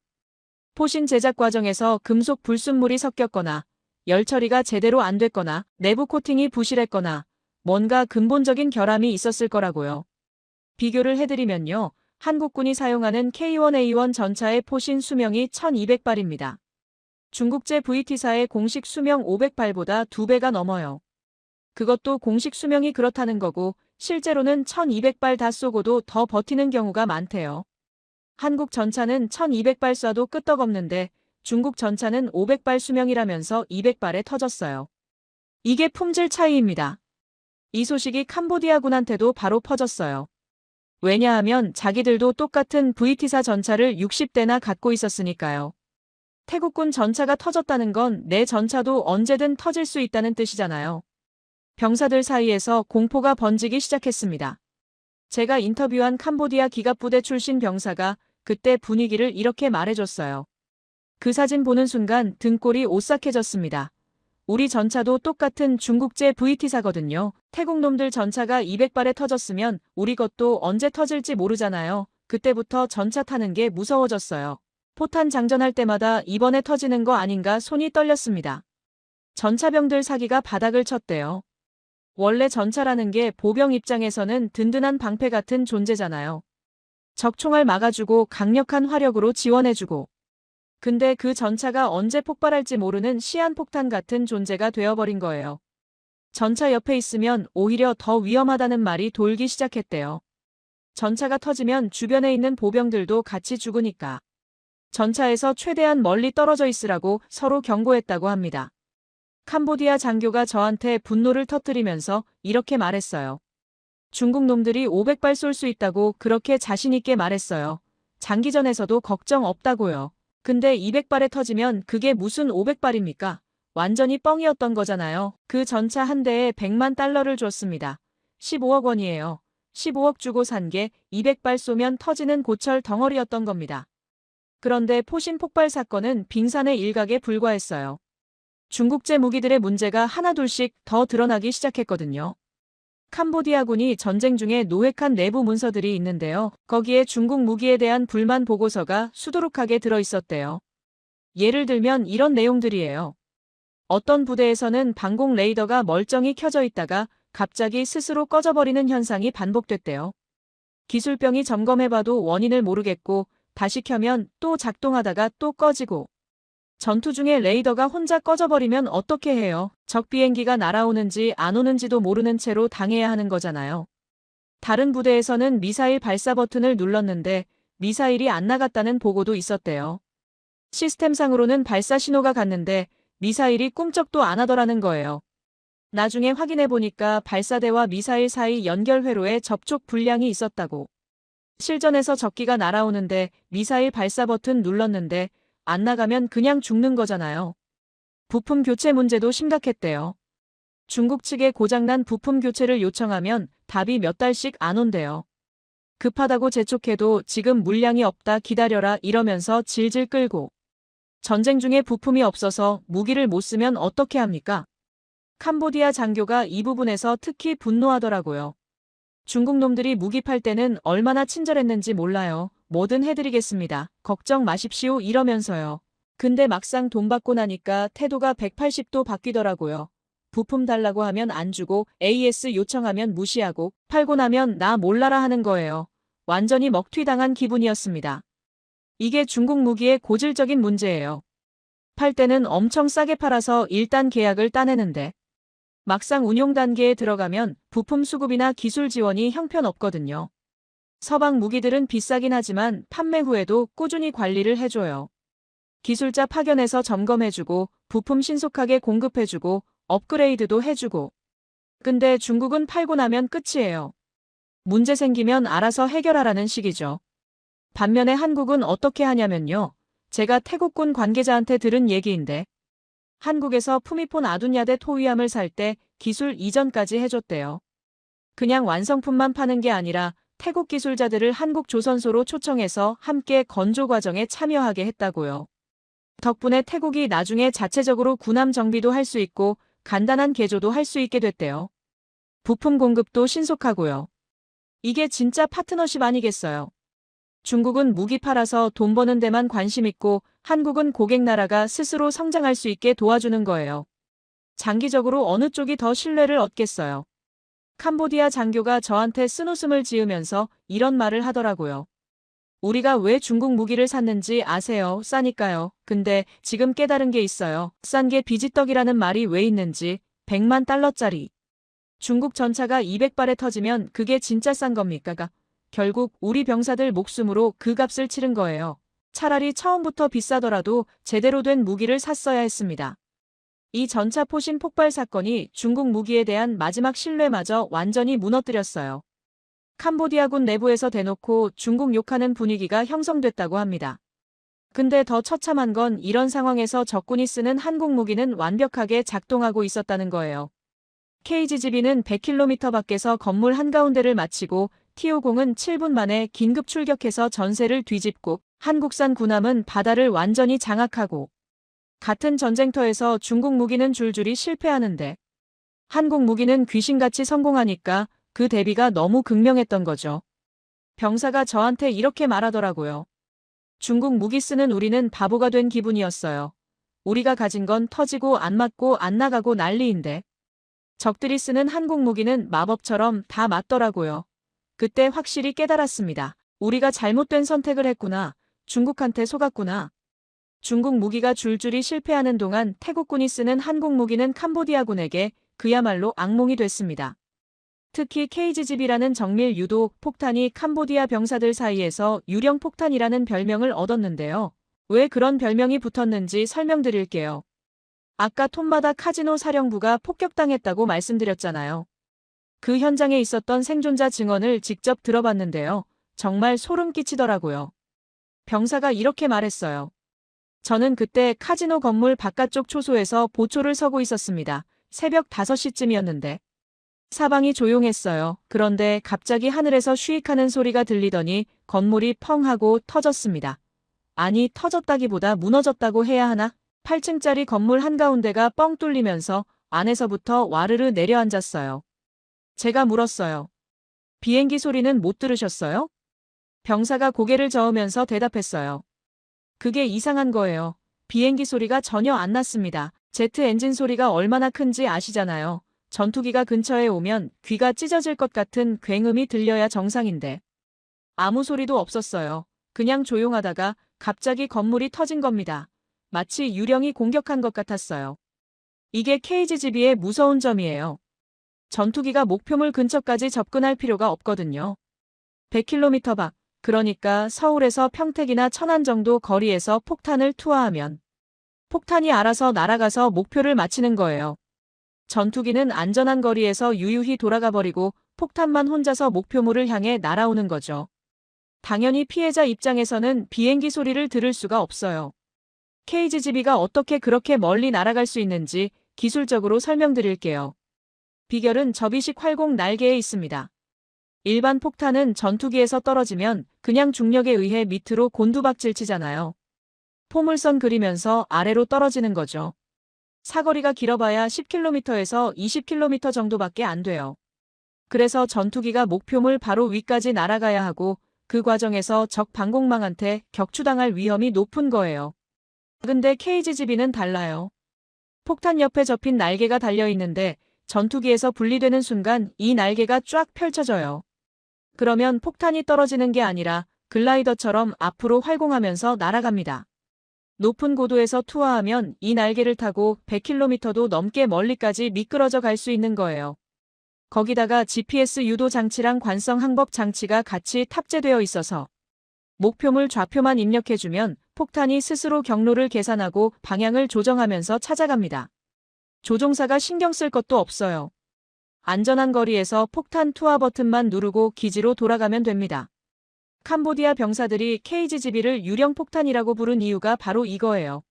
포신 제작 과정에서 금속 불순물이 섞였거나 열 처리가 제대로 안 됐거나 내부 코팅이 부실했거나 뭔가 근본적인 결함이 있었을 거라고요. 비교를 해드리면요. 한국군이 사용하는 K1A1 전차의 포신 수명이 1200발입니다. 중국제 VT사의 공식 수명 500발보다 2배가 넘어요. 그것도 공식 수명이 그렇다는 거고 실제로는 1200발 다 쏘고도 더 버티는 경우가 많대요. 한국 전차는 1200발 쏴도 끄떡없는데 중국 전차는 500발 수명이라면서 200발에 터졌어요. 이게 품질 차이입니다. 이 소식이 캄보디아군한테도 바로 퍼졌어요. 왜냐하면 자기들도 똑같은 VT4 전차를 60대나 갖고 있었으니까요. 태국군 전차가 터졌다는 건 내 전차도 언제든 터질 수 있다는 뜻이잖아요. 병사들 사이에서 공포가 번지기 시작했습니다. 제가 인터뷰한 캄보디아 기갑부대 출신 병사가 그때 분위기를 이렇게 말해줬어요. 그 사진 보는 순간 등골이 오싹해졌습니다. 우리 전차도 똑같은 중국제 VT4거든요. 태국 놈들 전차가 200발에 터졌으면 우리 것도 언제 터질지 모르잖아요. 그때부터 전차 타는 게 무서워졌어요. 포탄 장전할 때마다 이번에 터지는 거 아닌가 손이 떨렸습니다. 전차병들 사기가 바닥을 쳤대요. 원래 전차라는 게 보병 입장에서는 든든한 방패 같은 존재잖아요. 적총알 막아주고 강력한 화력으로 지원해주고. 근데 그 전차가 언제 폭발할지 모르는 시한폭탄 같은 존재가 되어버린 거예요. 전차 옆에 있으면 오히려 더 위험하다는 말이 돌기 시작했대요. 전차가 터지면 주변에 있는 보병들도 같이 죽으니까. 전차에서 최대한 멀리 떨어져 있으라고 서로 경고했다고 합니다. 캄보디아 장교가 저한테 분노를 터뜨리면서 이렇게 말했어요. 중국 놈들이 500발 쏠 수 있다고 그렇게 자신있게 말했어요. 장기전에서도 걱정 없다고요. 근데 200발에 터지면 그게 무슨 500발입니까? 완전히 뻥이었던 거잖아요. 그 전차 한 대에 100만 달러를 줬습니다. 15억 원이에요. 15억 주고 산 게 200발 쏘면 터지는 고철 덩어리였던 겁니다. 그런데 포신 폭발 사건은 빙산의 일각에 불과했어요. 중국제 무기들의 문제가 하나둘씩 더 드러나기 시작했거든요. 캄보디아군이 전쟁 중에 노획한 내부 문서들이 있는데요. 거기에 중국 무기에 대한 불만 보고서가 수두룩하게 들어있었대요. 예를 들면 이런 내용들이에요. 어떤 부대에서는 방공 레이더가 멀쩡히 켜져 있다가 갑자기 스스로 꺼져버리는 현상이 반복됐대요. 기술병이 점검해봐도 원인을 모르겠고 다시 켜면 또 작동하다가 또 꺼지고. 전투 중에 레이더가 혼자 꺼져버리면 어떻게 해요? 적 비행기가 날아오는지 안 오는지도 모르는 채로 당해야 하는 거잖아요. 다른 부대에서는 미사일 발사 버튼을 눌렀는데 미사일이 안 나갔다는 보고도 있었대요. 시스템상으로는 발사 신호가 갔는데 미사일이 꿈쩍도 안 하더라는 거예요. 나중에 확인해보니까 발사대와 미사일 사이 연결 회로에 접촉 불량이 있었다고. 실전에서 적기가 날아오는데 미사일 발사 버튼 눌렀는데 안 나가면 그냥 죽는 거잖아요. 부품 교체 문제도 심각했대요. 중국 측에 고장난 부품 교체를 요청하면 답이 몇 달씩 안 온대요. 급하다고 재촉해도 지금 물량이 없다 기다려라 이러면서 질질 끌고. 전쟁 중에 부품이 없어서 무기를 못 쓰면 어떻게 합니까? 캄보디아 장교가 이 부분에서 특히 분노하더라고요. 중국 놈들이 무기 팔 때는 얼마나 친절했는지 몰라요. 뭐든 해드리겠습니다. 걱정 마십시오 이러면서요. 근데 막상 돈 받고 나니까 태도가 180도 바뀌더라고요. 부품 달라고 하면 안 주고 AS 요청하면 무시하고 팔고 나면 나 몰라라 하는 거예요. 완전히 먹튀당한 기분이었습니다. 이게 중국 무기의 고질적인 문제예요. 팔 때는 엄청 싸게 팔아서 일단 계약을 따내는데 막상 운용 단계에 들어가면 부품 수급이나 기술 지원이 형편없거든요. 서방 무기들은 비싸긴 하지만 판매 후에도 꾸준히 관리를 해줘요. 기술자 파견해서 점검해주고 부품 신속하게 공급해주고 업그레이드도 해주고. 근데 중국은 팔고 나면 끝이에요. 문제 생기면 알아서 해결하라는 식이죠. 반면에 한국은 어떻게 하냐면요. 제가 태국군 관계자한테 들은 얘기인데 한국에서 푸미폰 아둔야대 토위함을 살 때 기술 이전까지 해줬대요. 그냥 완성품만 파는 게 아니라 태국 기술자들을 한국 조선소로 초청해서 함께 건조 과정에 참여하게 했다고요. 덕분에 태국이 나중에 자체적으로 군함 정비도 할 수 있고 간단한 개조도 할 수 있게 됐대요. 부품 공급도 신속하고요. 이게 진짜 파트너십 아니겠어요. 중국은 무기 팔아서 돈 버는 데만 관심 있고 한국은 고객 나라가 스스로 성장할 수 있게 도와주는 거예요. 장기적으로 어느 쪽이 더 신뢰를 얻겠어요. 캄보디아 장교가 저한테 쓴웃음을 지으면서 이런 말을 하더라고요. 우리가 왜 중국 무기를 샀는지 아세요? 싸니까요. 근데 지금 깨달은 게 있어요. 싼 게 비지떡이라는 말이 왜 있는지. 100만 달러짜리. 중국 전차가 200발에 터지면 그게 진짜 싼 겁니까? 결국 우리 병사들 목숨으로 그 값을 치른 거예요. 차라리 처음부터 비싸더라도 제대로 된 무기를 샀어야 했습니다. 이 전차 포신 폭발 사건이 중국 무기에 대한 마지막 신뢰마저 완전히 무너뜨렸어요. 캄보디아군 내부에서 대놓고 중국 욕하는 분위기가 형성됐다고 합니다. 근데 더 처참한 건 이런 상황에서 적군이 쓰는 한국 무기는 완벽하게 작동하고 있었다는 거예요. KGGB는 100km 밖에서 건물 한가운데를 마치고 TO0은 7분 만에 긴급 출격해서 전세를 뒤집고 한국산 군함은 바다를 완전히 장악하고 같은 전쟁터에서 중국 무기는 줄줄이 실패하는데 한국 무기는 귀신같이 성공하니까 그 대비가 너무 극명했던 거죠. 병사가 저한테 이렇게 말하더라고요. 중국 무기 쓰는 우리는 바보가 된 기분이었어요. 우리가 가진 건 터지고 안 맞고 안 나가고 난리인데 적들이 쓰는 한국 무기는 마법처럼 다 맞더라고요. 그때 확실히 깨달았습니다. 우리가 잘못된 선택을 했구나. 중국한테 속았구나. 중국 무기가 줄줄이 실패하는 동안 태국군이 쓰는 한국 무기는 캄보디아군에게 그야말로 악몽이 됐습니다. 특히 KGGB라는 정밀 유도 폭탄이 캄보디아 병사들 사이에서 유령 폭탄이라는 별명을 얻었는데요. 왜 그런 별명이 붙었는지 설명드릴게요. 아까 톰마다 카지노 사령부가 폭격당했다고 말씀드렸잖아요. 그 현장에 있었던 생존자 증언을 직접 들어봤는데요. 정말 소름 끼치더라고요. 병사가 이렇게 말했어요. 저는 그때 카지노 건물 바깥쪽 초소에서 보초를 서고 있었습니다. 새벽 5시쯤이었는데 사방이 조용했어요. 그런데 갑자기 하늘에서 쉬익하는 소리가 들리더니 건물이 펑 하고 터졌습니다. 아니, 터졌다기보다 무너졌다고 해야 하나? 8층짜리 건물 한가운데가 뻥 뚫리면서 안에서부터 와르르 내려앉았어요. 제가 물었어요. 비행기 소리는 못 들으셨어요? 병사가 고개를 저으면서 대답했어요. 그게 이상한 거예요. 비행기 소리가 전혀 안 났습니다. 제트 엔진 소리가 얼마나 큰지 아시잖아요. 전투기가 근처에 오면 귀가 찢어질 것 같은 굉음이 들려야 정상인데. 아무 소리도 없었어요. 그냥 조용하다가 갑자기 건물이 터진 겁니다. 마치 유령이 공격한 것 같았어요. 이게 KGGB의 무서운 점이에요. 전투기가 목표물 근처까지 접근할 필요가 없거든요. 100km 밖, 그러니까 서울에서 평택이나 천안 정도 거리에서 폭탄을 투하하면 폭탄이 알아서 날아가서 목표를 맞히는 거예요. 전투기는 안전한 거리에서 유유히 돌아가 버리고 폭탄만 혼자서 목표물을 향해 날아오는 거죠. 당연히 피해자 입장에서는 비행기 소리를 들을 수가 없어요. KGGB가 어떻게 그렇게 멀리 날아갈 수 있는지 기술적으로 설명드릴게요. 비결은 접이식 활공 날개에 있습니다. 일반 폭탄은 전투기에서 떨어지면 그냥 중력에 의해 밑으로 곤두박질 치잖아요. 포물선 그리면서 아래로 떨어지는 거죠. 사거리가 길어봐야 10km에서 20km 정도밖에 안 돼요. 그래서 전투기가 목표물 바로 위까지 날아가야 하고 그 과정에서 적 방공망한테 격추당할 위험이 높은 거예요. 근데 KGGB는 달라요. 폭탄 옆에 접힌 날개가 달려있는데 전투기에서 분리되는 순간 이 날개가 쫙 펼쳐져요. 그러면 폭탄이 떨어지는 게 아니라 글라이더처럼 앞으로 활공하면서 날아갑니다. 높은 고도에서 투하하면 이 날개를 타고 100km도 넘게 멀리까지 미끄러져 갈 수 있는 거예요. 거기다가 GPS 유도 장치랑 관성 항법 장치가 같이 탑재되어 있어서 목표물 좌표만 입력해주면 폭탄이 스스로 경로를 계산하고 방향을 조정하면서 찾아갑니다. 조종사가 신경 쓸 것도 없어요. 안전한 거리에서 폭탄 투하 버튼만 누르고 기지로 돌아가면 됩니다. 캄보디아 병사들이 KGGB를 유령 폭탄이라고 부른 이유가 바로 이거예요.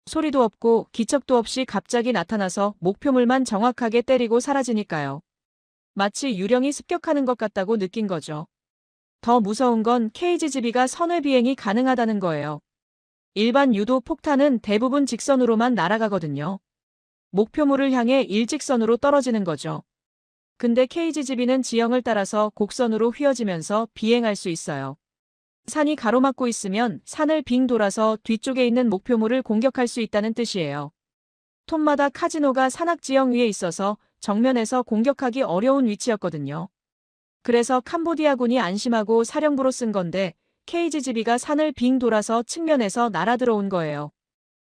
소리도 없고 기척도 없이 갑자기 나타나서 목표물만 정확하게 때리고 사라지니까요. 마치 유령이 습격하는 것 같다고 느낀 거죠. 더 무서운 건 KGGB가 선회 비행이 가능하다는 거예요. 일반 유도 폭탄은 대부분 직선으로만 날아가거든요. 목표물을 향해 일직선으로 떨어지는 거죠. 근데 KGGB는 지형을 따라서 곡선으로 휘어지면서 비행할 수 있어요. 산이 가로막고 있으면 산을 빙 돌아서 뒤쪽에 있는 목표물을 공격할 수 있다는 뜻이에요. 톰마다 카지노가 산악지형 위에 있어서 정면에서 공격하기 어려운 위치였거든요. 그래서 캄보디아군이 안심하고 사령부로 쓴 건데 KGGB가 산을 빙 돌아서 측면에서 날아들어온 거예요.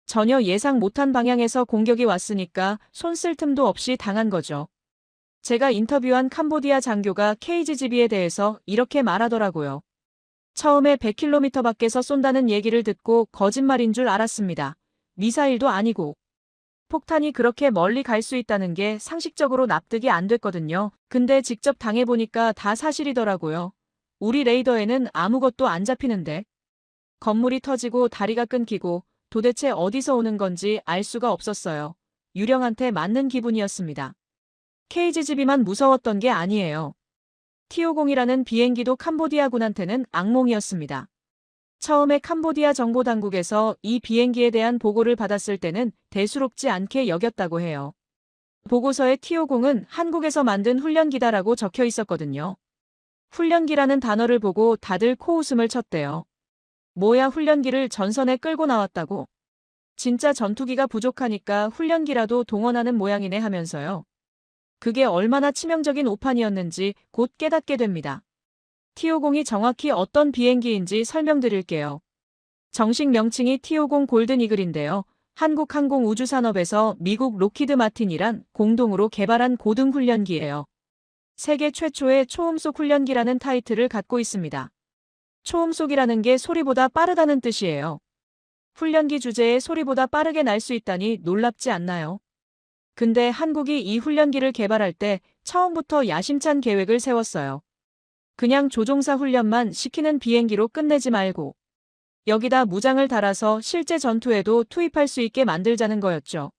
전혀 예상 못한 방향에서 공격이 왔으니까 손 쓸 틈도 없이 당한 거죠. 제가 인터뷰한 캄보디아 장교가 KGGB에 대해서 이렇게 말하더라고요. 처음에 100km 밖에서 쏜다는 얘기를 듣고 거짓말인 줄 알았습니다. 미사일도 아니고. 폭탄이 그렇게 멀리 갈 수 있다는 게 상식적으로 납득이 안 됐거든요. 근데 직접 당해보니까 다 사실이더라고요. 우리 레이더에는 아무것도 안 잡히는데. 건물이 터지고 다리가 끊기고 도대체 어디서 오는 건지 알 수가 없었어요. 유령한테 맞는 기분이었습니다. KGGB만 무서웠던 게 아니에요. T-50이라는 비행기도 캄보디아군한테는 악몽이었습니다. 처음에 캄보디아 정보당국에서 이 비행기에 대한 보고를 받았을 때는 대수롭지 않게 여겼다고 해요. 보고서에 T-50은 한국에서 만든 훈련기다라고 적혀 있었거든요. 훈련기라는 단어를 보고 다들 코웃음을 쳤대요. 뭐야 훈련기를 전선에 끌고 나왔다고? 진짜 전투기가 부족하니까 훈련기라도 동원하는 모양이네 하면서요. 그게 얼마나 치명적인 오판이었는지 곧 깨닫게 됩니다. T-50이 정확히 어떤 비행기인지 설명드릴게요. 정식 명칭이 T-50 골든 이글인데요. 한국항공우주산업에서 미국 로키드 마틴이란 공동으로 개발한 고등 훈련기예요. 세계 최초의 초음속 훈련기라는 타이틀을 갖고 있습니다. 초음속이라는 게 소리보다 빠르다는 뜻이에요. 훈련기 주제에 소리보다 빠르게 날 수 있다니 놀랍지 않나요? 근데 한국이 이 훈련기를 개발할 때 처음부터 야심찬 계획을 세웠어요. 그냥 조종사 훈련만 시키는 비행기로 끝내지 말고 여기다 무장을 달아서 실제 전투에도 투입할 수 있게 만들자는 거였죠.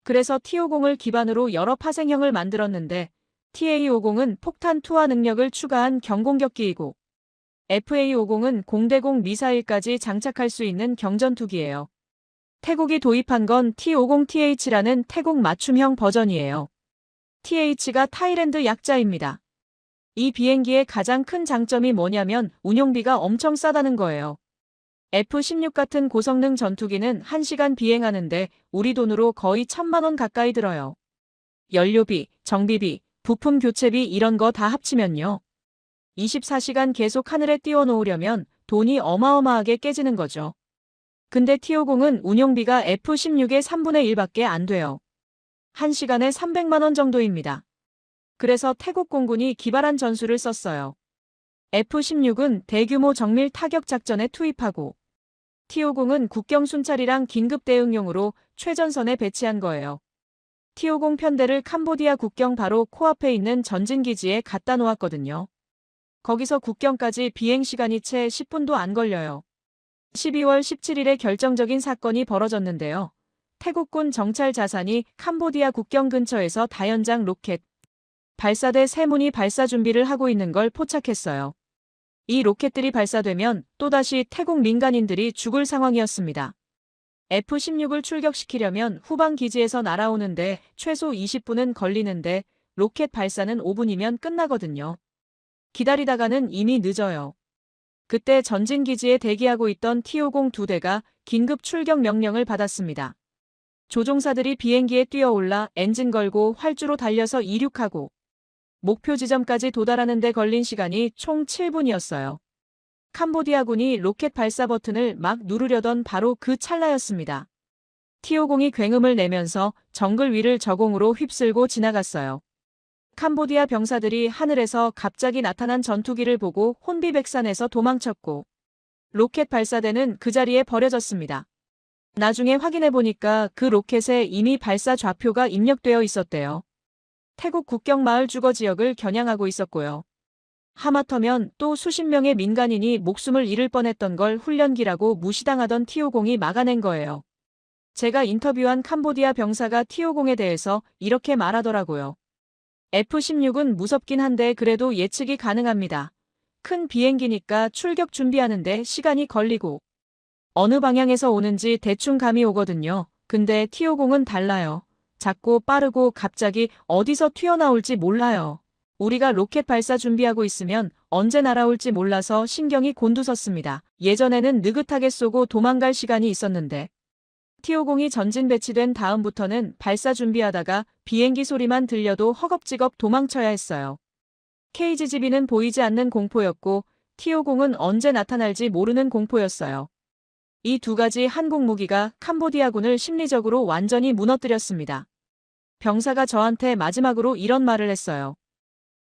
그래서 T-50을 기반으로 여러 파생형을 만들었는데 TA-50은 폭탄 투하 능력을 추가한 경공격기이고 FA-50은 공대공 미사일까지 장착할 수 있는 경전투기예요. 태국이 도입한 건 T-50TH라는 태국 맞춤형 버전이에요. TH가 타이랜드 약자입니다. 이 비행기의 가장 큰 장점이 뭐냐면 운용비가 엄청 싸다는 거예요. F-16 같은 고성능 전투기는 1시간 비행하는데 우리 돈으로 거의 1,000만 원 가까이 들어요. 연료비, 정비비, 부품 교체비 이런 거 다 합치면요. 24시간 계속 하늘에 띄워놓으려면 돈이 어마어마하게 깨지는 거죠. 근데 T-50은 운용비가 F-16의 3분의 1밖에 안 돼요. 1시간에 300만 원 정도입니다. 그래서 태국 공군이 기발한 전술을 썼어요. F-16은 대규모 정밀 타격 작전에 투입하고 T-50은 국경 순찰이랑 긴급 대응용으로 최전선에 배치한 거예요. T-50 편대를 캄보디아 국경 바로 코앞에 있는 전진기지에 갖다 놓았거든요. 거기서 국경까지 비행 시간이 채 10분도 안 걸려요. 12월 17일에 결정적인 사건이 벌어졌는데요. 태국군 정찰 자산이 캄보디아 국경 근처에서 다연장 로켓 발사대 3문이 발사 준비를 하고 있는 걸 포착했어요. 이 로켓들이 발사되면 또다시 태국 민간인들이 죽을 상황이었습니다. F-16을 출격시키려면 후방 기지에서 날아오는데 최소 20분은 걸리는데 로켓 발사는 5분이면 끝나거든요. 기다리다가는 이미 늦어요. 그때 전진기지에 대기하고 있던 T-50 2대가 긴급 출격 명령을 받았습니다. 조종사들이 비행기에 뛰어올라 엔진 걸고 활주로 달려서 이륙하고 목표 지점까지 도달하는 데 걸린 시간이 총 7분이었어요. 캄보디아군이 로켓 발사 버튼을 막 누르려던 바로 그 찰나였습니다. T-50이 굉음을 내면서 정글 위를 저공으로 휩쓸고 지나갔어요. 캄보디아 병사들이 하늘에서 갑자기 나타난 전투기를 보고 혼비백산해서 도망쳤고 로켓 발사대는 그 자리에 버려졌습니다. 나중에 확인해보니까 그 로켓에 이미 발사 좌표가 입력되어 있었대요. 태국 국경 마을 주거 지역을 겨냥하고 있었고요. 하마터면 또 수십 명의 민간인이 목숨을 잃을 뻔했던 걸 훈련기라고 무시당하던 T-50이 막아낸 거예요. 제가 인터뷰한 캄보디아 병사가 T-50에 대해서 이렇게 말하더라고요. F-16은 무섭긴 한데 그래도 예측이 가능합니다. 큰 비행기니까 출격 준비하는데 시간이 걸리고 어느 방향에서 오는지 대충 감이 오거든요. 근데 T-50은 달라요. 작고 빠르고 갑자기 어디서 튀어나올지 몰라요. 우리가 로켓 발사 준비하고 있으면 언제 날아올지 몰라서 신경이 곤두섰습니다. 예전에는 느긋하게 쏘고 도망갈 시간이 있었는데 T-50이 전진 배치된 다음부터는 발사 준비하다가 비행기 소리만 들려도 허겁지겁 도망쳐야 했어요. KGGB는 보이지 않는 공포였고 T-50은 언제 나타날지 모르는 공포였어요. 이 두 가지 한국 무기가 캄보디아군을 심리적으로 완전히 무너뜨렸습니다. 병사가 저한테 마지막으로 이런 말을 했어요.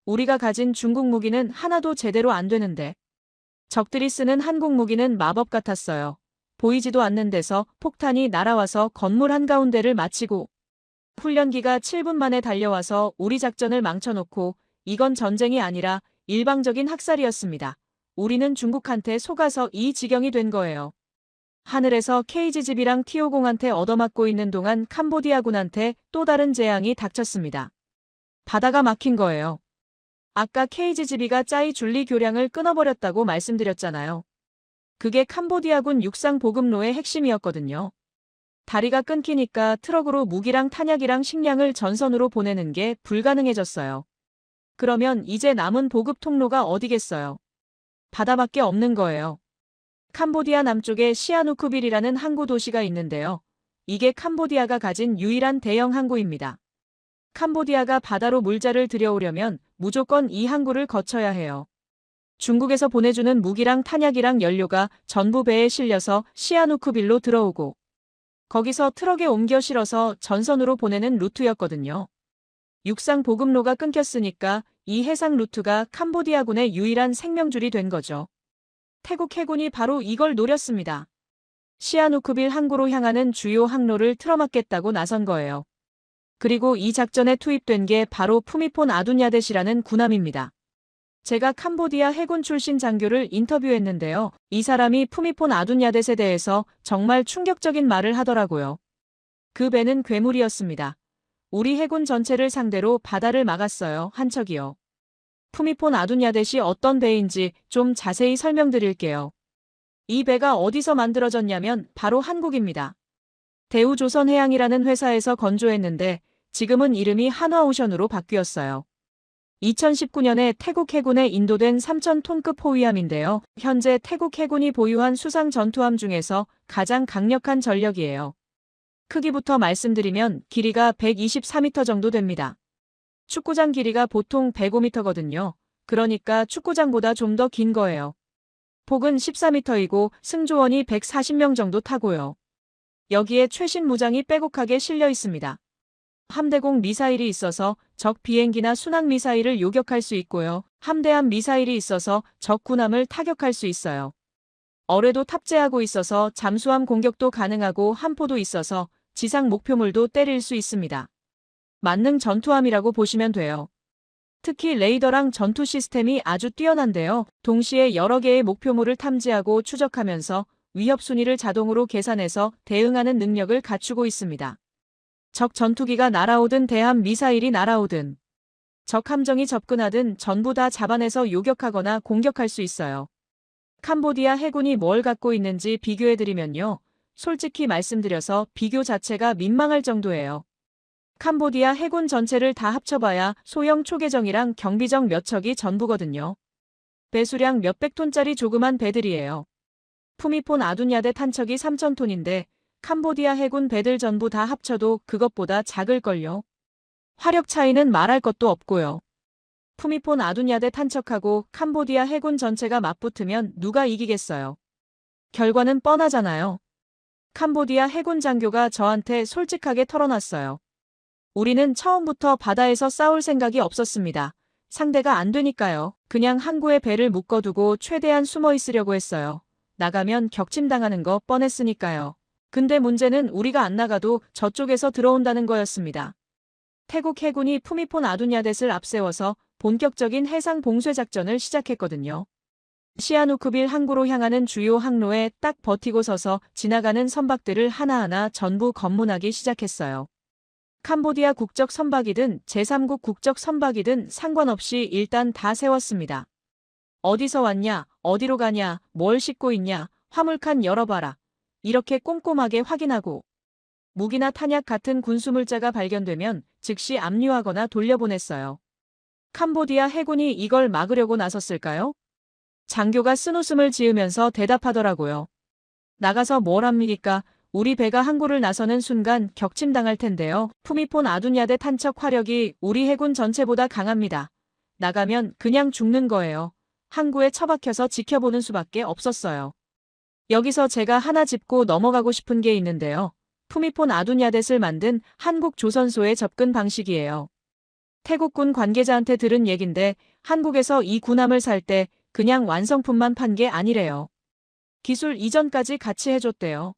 우리가 가진 중국 무기는 하나도 제대로 안 되는데 적들이 쓰는 한국 무기는 마법 같았어요. 보이지도 않는 데서 폭탄이 날아와서 건물 한가운데를 마치고 훈련기가 7분 만에 달려와서 우리 작전을 망쳐놓고 이건 전쟁이 아니라 일방적인 학살이었습니다. 우리는 중국한테 속아서 이 지경이 된 거예요. 하늘에서 KGB랑 T-50한테 얻어맞고 있는 동안 캄보디아군한테 또 다른 재앙이 닥쳤습니다. 바다가 막힌 거예요. 아까 KGB가 짜이 줄리 교량을 끊어버렸다고 말씀드렸잖아요. 그게 캄보디아군 육상 보급로의 핵심이었거든요. 다리가 끊기니까 트럭으로 무기랑 탄약이랑 식량을 전선으로 보내는 게 불가능해졌어요. 그러면 이제 남은 보급 통로가 어디겠어요? 바다밖에 없는 거예요. 캄보디아 남쪽에 시아누쿠빌이라는 항구 도시가 있는데요. 이게 캄보디아가 가진 유일한 대형 항구입니다. 캄보디아가 바다로 물자를 들여오려면 무조건 이 항구를 거쳐야 해요. 중국에서 보내주는 무기랑 탄약이랑 연료가 전부 배에 실려서 시아누쿠빌로 들어오고 거기서 트럭에 옮겨 실어서 전선으로 보내는 루트였거든요. 육상 보급로가 끊겼으니까 이 해상 루트가 캄보디아군의 유일한 생명줄이 된 거죠. 태국 해군이 바로 이걸 노렸습니다. 시아누쿠빌 항구로 향하는 주요 항로를 틀어막겠다고 나선 거예요. 그리고 이 작전에 투입된 게 바로 푸미폰 아둔야댓이라는 군함입니다. 제가 캄보디아 해군 출신 장교를 인터뷰했는데요. 이 사람이 푸미폰 아둔야댓에 대해서 정말 충격적인 말을 하더라고요. 그 배는 괴물이었습니다. 우리 해군 전체를 상대로 바다를 막았어요. 한 척이요. 푸미폰 아둔야댓이 어떤 배인지 좀 자세히 설명드릴게요. 이 배가 어디서 만들어졌냐면 바로 한국입니다. 대우조선해양이라는 회사에서 건조했는데 지금은 이름이 한화오션으로 바뀌었어요. 2019년에 태국 해군에 인도된 3,000톤급 호위함인데요. 현재 태국 해군이 보유한 수상 전투함 중에서 가장 강력한 전력이에요. 크기부터 말씀드리면 길이가 124m 정도 됩니다. 축구장 길이가 보통 105m거든요. 그러니까 축구장보다 좀 더 긴 거예요. 폭은 14m이고 승조원이 140명 정도 타고요. 여기에 최신 무장이 빼곡하게 실려 있습니다. 함대공 미사일이 있어서 적 비행기나 순항 미사일을 요격할 수 있고요. 함대함 미사일이 있어서 적 군함을 타격할 수 있어요. 어뢰도 탑재하고 있어서 잠수함 공격도 가능하고 함포도 있어서 지상 목표물도 때릴 수 있습니다. 만능 전투함이라고 보시면 돼요. 특히 레이더랑 전투 시스템이 아주 뛰어난데요. 동시에 여러 개의 목표물을 탐지하고 추적하면서 위협 순위를 자동으로 계산해서 대응하는 능력을 갖추고 있습니다. 적 전투기가 날아오든 대함 미사일이 날아오든 적 함정이 접근하든 전부 다 잡아내서 요격하거나 공격할 수 있어요. 캄보디아 해군이 뭘 갖고 있는지 비교해드리면요. 솔직히 말씀드려서 비교 자체가 민망할 정도예요. 캄보디아 해군 전체를 다 합쳐봐야 소형 초계정이랑 경비정 몇 척이 전부거든요. 배수량 몇백 톤짜리 조그만 배들이에요. 푸미폰 아둔야댓 한 척이 3,000톤인데 캄보디아 해군 배들 전부 다 합쳐도 그것보다 작을걸요. 화력 차이는 말할 것도 없고요. 푸미폰 아둔야댓 한 척하고 캄보디아 해군 전체가 맞붙으면 누가 이기겠어요. 결과는 뻔하잖아요. 캄보디아 해군 장교가 저한테 솔직하게 털어놨어요. 우리는 처음부터 바다에서 싸울 생각이 없었습니다. 상대가 안 되니까요. 그냥 항구에 배를 묶어두고 최대한 숨어 있으려고 했어요. 나가면 격침당하는 거 뻔했으니까요. 근데 문제는 우리가 안 나가도 저쪽에서 들어온다는 거였습니다. 태국 해군이 푸미폰 아둔야댓을 앞세워서 본격적인 해상 봉쇄 작전을 시작했거든요. 시아누쿠빌 항구로 향하는 주요 항로에 딱 버티고 서서 지나가는 선박들을 하나하나 전부 검문하기 시작했어요. 캄보디아 국적 선박이든 제3국 국적 선박이든 상관없이 일단 다 세웠습니다. 어디서 왔냐, 어디로 가냐, 뭘 싣고 있냐, 화물칸 열어봐라. 이렇게 꼼꼼하게 확인하고 무기나 탄약 같은 군수물자가 발견되면 즉시 압류하거나 돌려보냈어요. 캄보디아 해군이 이걸 막으려고 나섰을까요? 장교가 쓴웃음을 지으면서 대답하더라고요. 나가서 뭘 합니까? 우리 배가 항구를 나서는 순간 격침당할 텐데요. 푸미폰 아둔야댓 한 척 화력이 우리 해군 전체보다 강합니다. 나가면 그냥 죽는 거예요. 항구에 처박혀서 지켜보는 수밖에 없었어요. 여기서 제가 하나 짚고 넘어가고 싶은 게 있는데요. 푸미폰 아둔야댓을 만든 한국 조선소의 접근 방식이에요. 태국군 관계자한테 들은 얘긴데 한국에서 이 군함을 살 때 그냥 완성품만 판 게 아니래요. 기술 이전까지 같이 해줬대요.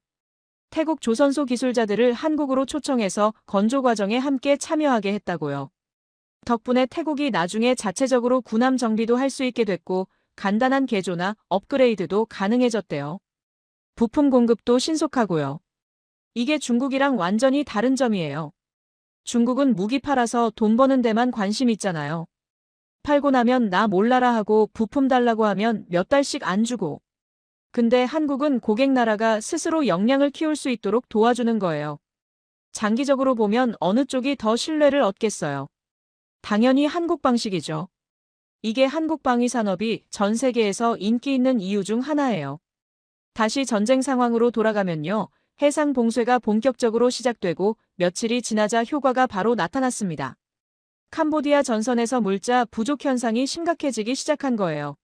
태국 조선소 기술자들을 한국으로 초청해서 건조 과정에 함께 참여하게 했다고요. 덕분에 태국이 나중에 자체적으로 군함 정비도 할 수 있게 됐고 간단한 개조나 업그레이드도 가능해졌대요. 부품 공급도 신속하고요. 이게 중국이랑 완전히 다른 점이에요. 중국은 무기 팔아서 돈 버는 데만 관심 있잖아요. 팔고 나면 나 몰라라 하고 부품 달라고 하면 몇 달씩 안 주고. 근데 한국은 고객 나라가 스스로 역량을 키울 수 있도록 도와주는 거예요. 장기적으로 보면 어느 쪽이 더 신뢰를 얻겠어요. 당연히 한국 방식이죠. 이게 한국 방위 산업이 전 세계에서 인기 있는 이유 중 하나예요. 다시 전쟁 상황으로 돌아가면요. 해상 봉쇄가 본격적으로 시작되고 며칠이 지나자 효과가 바로 나타났습니다. 캄보디아 전선에서 물자 부족 현상이 심각해지기 시작한 거예요.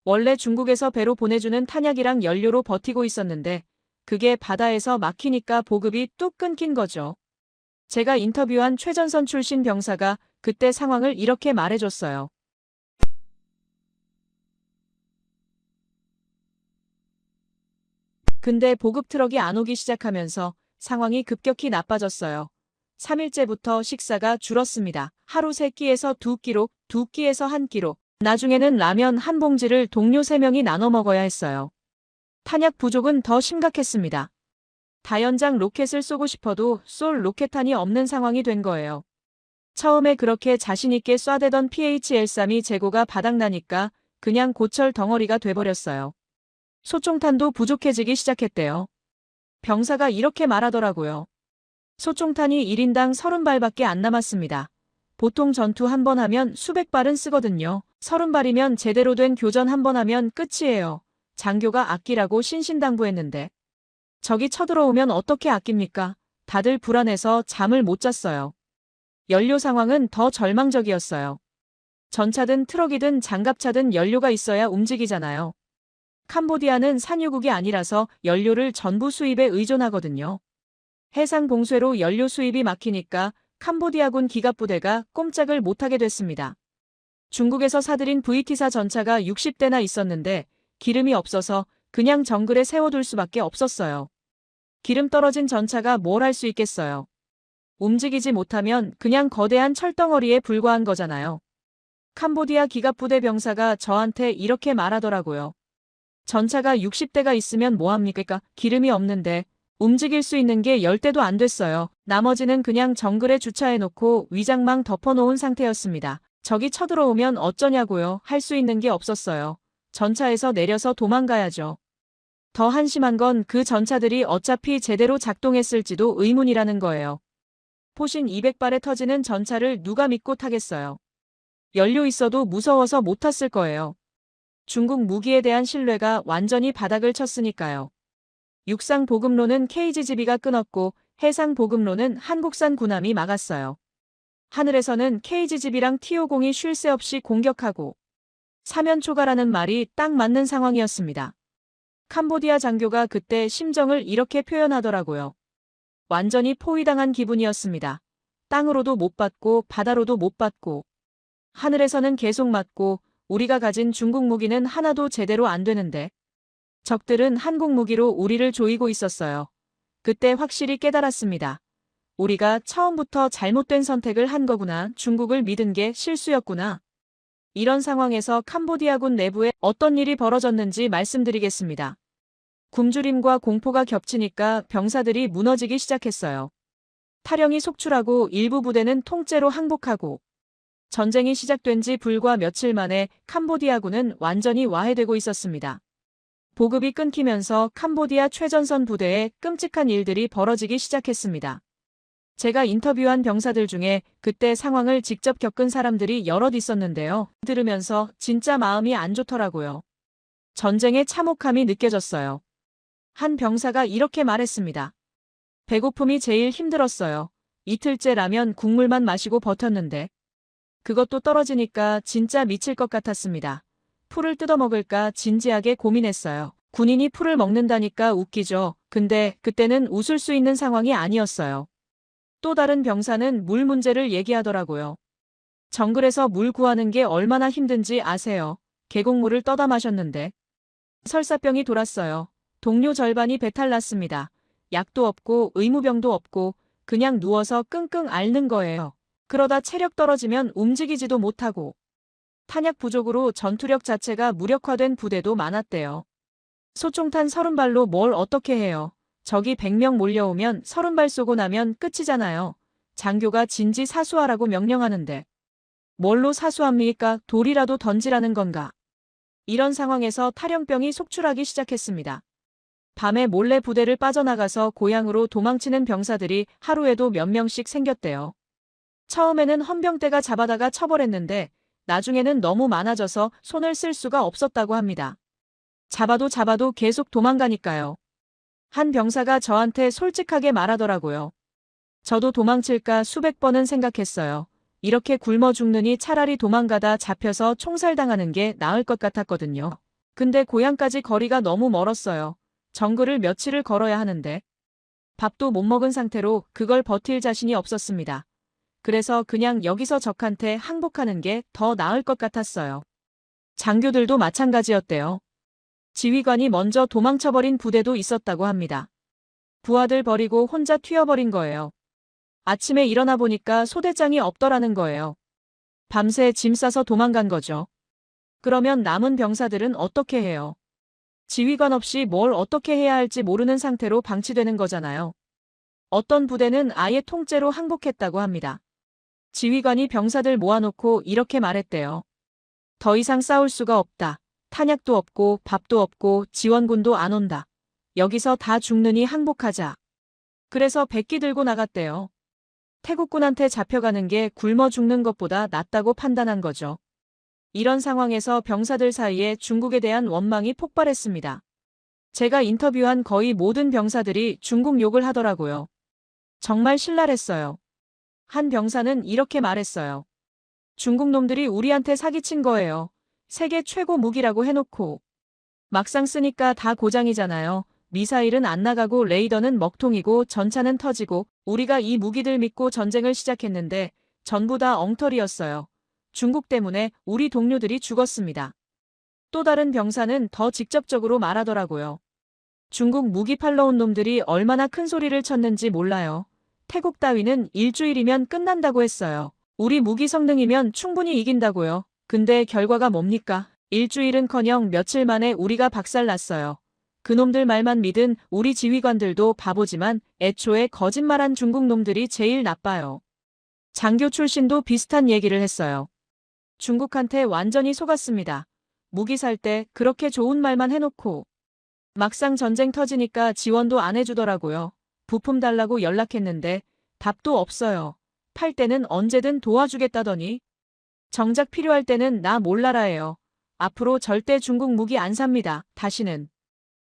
원래 중국에서 배로 보내주는 탄약이랑 연료로 버티고 있었는데 그게 바다에서 막히니까 보급이 뚝 끊긴 거죠. 제가 인터뷰한 최전선 출신 병사가 그때 상황을 이렇게 말해줬어요. 근데 보급 트럭이 안 오기 시작하면서 상황이 급격히 나빠졌어요. 3일째부터 식사가 줄었습니다. 하루 3끼에서 2끼로, 2끼에서 1끼로. 나중에는 라면 한 봉지를 동료 3명이 나눠 먹어야 했어요. 탄약 부족은 더 심각했습니다. 다연장 로켓을 쏘고 싶어도 쏠 로켓탄이 없는 상황이 된 거예요. 처음에 그렇게 자신있게 쏴대던 PH-13이 재고가 바닥나니까 그냥 고철 덩어리가 돼버렸어요. 소총탄도 부족해지기 시작했대요. 병사가 이렇게 말하더라고요. 소총탄이 1인당 30발밖에 안 남았습니다. 보통 전투 한 번 하면 수백 발은 쓰거든요. 30발이면 제대로 된 교전 한 번 하면 끝이에요. 장교가 아끼라고 신신당부했는데. 적이 쳐들어오면 어떻게 아낍니까? 다들 불안해서 잠을 못 잤어요. 연료 상황은 더 절망적이었어요. 전차든 트럭이든 장갑차든 연료가 있어야 움직이잖아요. 캄보디아는 산유국이 아니라서 연료를 전부 수입에 의존하거든요. 해상 봉쇄로 연료 수입이 막히니까 캄보디아군 기갑부대가 꼼짝을 못하게 됐습니다. 중국에서 사들인 VT사 전차가 60대나 있었는데 기름이 없어서 그냥 정글에 세워둘 수밖에 없었어요. 기름 떨어진 전차가 뭘 할 수 있겠어요. 움직이지 못하면 그냥 거대한 철덩어리에 불과한 거잖아요. 캄보디아 기갑부대 병사가 저한테 이렇게 말하더라고요. 전차가 60대가 있으면 뭐합니까? 기름이 없는데 움직일 수 있는 게 10대도 안 됐어요. 나머지는 그냥 정글에 주차해놓고 위장망 덮어놓은 상태였습니다. 적이 쳐들어오면 어쩌냐고요. 할 수 있는 게 없었어요. 전차에서 내려서 도망가야죠. 더 한심한 건 그 전차들이 어차피 제대로 작동했을지도 의문이라는 거예요. 포신 200발에 터지는 전차를 누가 믿고 타겠어요. 연료 있어도 무서워서 못 탔을 거예요. 중국 무기에 대한 신뢰가 완전히 바닥을 쳤으니까요. 육상 보급로는 KGGB가 끊었고 해상 보급로는 한국산 군함이 막았어요. 하늘에서는 KGGB랑 T-50이 쉴 새 없이 공격하고 사면 초가라는 말이 딱 맞는 상황이었습니다. 캄보디아 장교가 그때 심정을 이렇게 표현하더라고요. 완전히 포위당한 기분이었습니다. 땅으로도 못 받고 바다로도 못 받고 하늘에서는 계속 맞고 우리가 가진 중국 무기는 하나도 제대로 안 되는데 적들은 한국 무기로 우리를 조이고 있었어요. 그때 확실히 깨달았습니다. 우리가 처음부터 잘못된 선택을 한 거구나. 중국을 믿은 게 실수였구나. 이런 상황에서 캄보디아군 내부에 어떤 일이 벌어졌는지 말씀드리겠습니다. 굶주림과 공포가 겹치니까 병사들이 무너지기 시작했어요. 탈영이 속출하고 일부 부대는 통째로 항복하고 전쟁이 시작된 지 불과 며칠 만에 캄보디아군은 완전히 와해되고 있었습니다. 보급이 끊기면서 캄보디아 최전선 부대에 끔찍한 일들이 벌어지기 시작했습니다. 제가 인터뷰한 병사들 중에 그때 상황을 직접 겪은 사람들이 여럿 있었는데요. 들으면서 진짜 마음이 안 좋더라고요. 전쟁의 참혹함이 느껴졌어요. 한 병사가 이렇게 말했습니다. 배고픔이 제일 힘들었어요. 이틀째 라면 국물만 마시고 버텼는데 그것도 떨어지니까 진짜 미칠 것 같았습니다. 풀을 뜯어먹을까 진지하게 고민했어요. 군인이 풀을 먹는다니까 웃기죠. 근데 그때는 웃을 수 있는 상황이 아니었어요. 또 다른 병사는 물 문제를 얘기하더라고요. 정글에서 물 구하는 게 얼마나 힘든지 아세요? 계곡물을 떠다 마셨는데 설사병이 돌았어요. 동료 절반이 배탈 났습니다. 약도 없고 의무병도 없고 그냥 누워서 끙끙 앓는 거예요. 그러다 체력 떨어지면 움직이지도 못하고 탄약 부족으로 전투력 자체가 무력화된 부대도 많았대요. 소총탄 30발로 뭘 어떻게 해요? 적이 100명 몰려오면 30발 쏘고 나면 끝이잖아요. 장교가 진지사수하라고 명령하는데 뭘로 사수합니까? 돌이라도 던지라는 건가? 이런 상황에서 탈영병이 속출하기 시작했습니다. 밤에 몰래 부대를 빠져나가서 고향으로 도망치는 병사들이 하루에도 몇 명씩 생겼대요. 처음에는 헌병대가 잡아다가 처벌했는데 나중에는 너무 많아져서 손을 쓸 수가 없었다고 합니다. 잡아도 계속 도망가니까요. 한 병사가 저한테 솔직하게 말하더라고요. 저도 도망칠까 수백 번은 생각했어요. 이렇게 굶어 죽느니 차라리 도망가다 잡혀서 총살당하는 게 나을 것 같았거든요. 근데 고향까지 거리가 너무 멀었어요. 정글을 며칠을 걸어야 하는데 밥도 못 먹은 상태로 그걸 버틸 자신이 없었습니다. 그래서 그냥 여기서 적한테 항복하는 게 더 나을 것 같았어요. 장교들도 마찬가지였대요. 지휘관이 먼저 도망쳐버린 부대도 있었다고 합니다. 부하들 버리고 혼자 튀어버린 거예요. 아침에 일어나 보니까 소대장이 없더라는 거예요. 밤새 짐 싸서 도망간 거죠. 그러면 남은 병사들은 어떻게 해요? 지휘관 없이 뭘 어떻게 해야 할지 모르는 상태로 방치되는 거잖아요. 어떤 부대는 아예 통째로 항복했다고 합니다. 지휘관이 병사들 모아놓고 이렇게 말했대요. 더 이상 싸울 수가 없다. 탄약도 없고 밥도 없고 지원군도 안 온다. 여기서 다 죽느니 항복하자. 그래서 백기 들고 나갔대요. 태국군한테 잡혀가는 게 굶어 죽는 것보다 낫다고 판단한 거죠. 이런 상황에서 병사들 사이에 중국에 대한 원망이 폭발했습니다. 제가 인터뷰한 거의 모든 병사들이 중국 욕을 하더라고요. 정말 신랄했어요. 한 병사는 이렇게 말했어요. 중국 놈들이 우리한테 사기친 거예요. 세계 최고 무기라고 해놓고. 막상 쓰니까 다 고장이잖아요. 미사일은 안 나가고 레이더는 먹통이고 전차는 터지고 우리가 이 무기들 믿고 전쟁을 시작했는데 전부 다 엉터리였어요. 중국 때문에 우리 동료들이 죽었습니다. 또 다른 병사는 더 직접적으로 말하더라고요. 중국 무기 팔러 온 놈들이 얼마나 큰 소리를 쳤는지 몰라요. 태국 따위는 일주일이면 끝난다고 했어요. 우리 무기 성능이면 충분히 이긴다고요. 근데 결과가 뭡니까? 일주일은커녕 며칠 만에 우리가 박살났어요. 그놈들 말만 믿은 우리 지휘관들도 바보지만 애초에 거짓말한 중국 놈들이 제일 나빠요. 장교 출신도 비슷한 얘기를 했어요. 중국한테 완전히 속았습니다. 무기 살 때 그렇게 좋은 말만 해놓고 막상 전쟁 터지니까 지원도 안 해주더라고요. 부품 달라고 연락했는데 답도 없어요. 팔 때는 언제든 도와주겠다더니 정작 필요할 때는 나 몰라라예요. 앞으로 절대 중국 무기 안 삽니다. 다시는.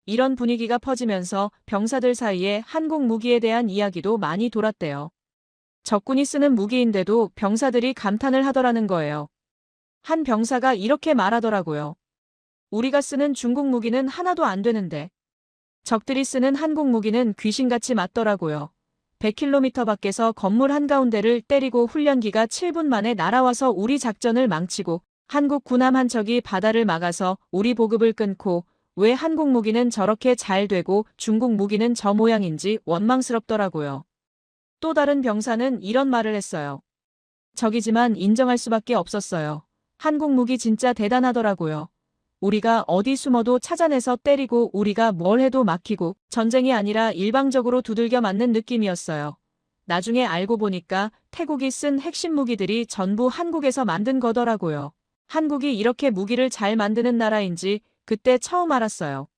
이런 분위기가 퍼지면서 병사들 사이에 한국 무기에 대한 이야기도 많이 돌았대요. 적군이 쓰는 무기인데도 병사들이 감탄을 하더라는 거예요. 한 병사가 이렇게 말하더라고요. 우리가 쓰는 중국 무기는 하나도 안 되는데 적들이 쓰는 한국 무기는 귀신같이 맞더라고요. 100km 밖에서 건물 한가운데를 때리고 훈련기가 7분 만에 날아와서 우리 작전을 망치고 한국 군함 한 척이 바다를 막아서 우리 보급을 끊고 왜 한국 무기는 저렇게 잘 되고 중국 무기는 저 모양인지 원망스럽더라고요. 또 다른 병사는 이런 말을 했어요. 적이지만 인정할 수밖에 없었어요. 한국 무기 진짜 대단하더라고요. 우리가 어디 숨어도 찾아내서 때리고 우리가 뭘 해도 막히고 전쟁이 아니라 일방적으로 두들겨 맞는 느낌이었어요. 나중에 알고 보니까 태국이 쓴 핵심 무기들이 전부 한국에서 만든 거더라고요. 한국이 이렇게 무기를 잘 만드는 나라인지 그때 처음 알았어요.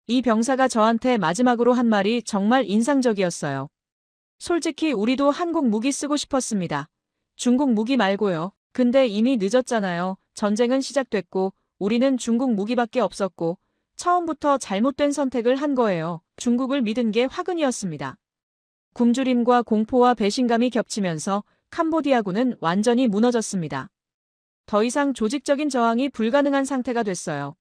이 병사가 저한테 마지막으로 한 말이 정말 인상적이었어요. 솔직히 우리도 한국 무기 쓰고 싶었습니다. 중국 무기 말고요. 근데 이미 늦었잖아요. 전쟁은 시작됐고 우리는 중국 무기밖에 없었고 처음부터 잘못된 선택을 한 거예요. 중국을 믿은 게 화근이었습니다. 굶주림과 공포와 배신감이 겹치면서 캄보디아군은 완전히 무너졌습니다. 더 이상 조직적인 저항이 불가능한 상태가 됐어요.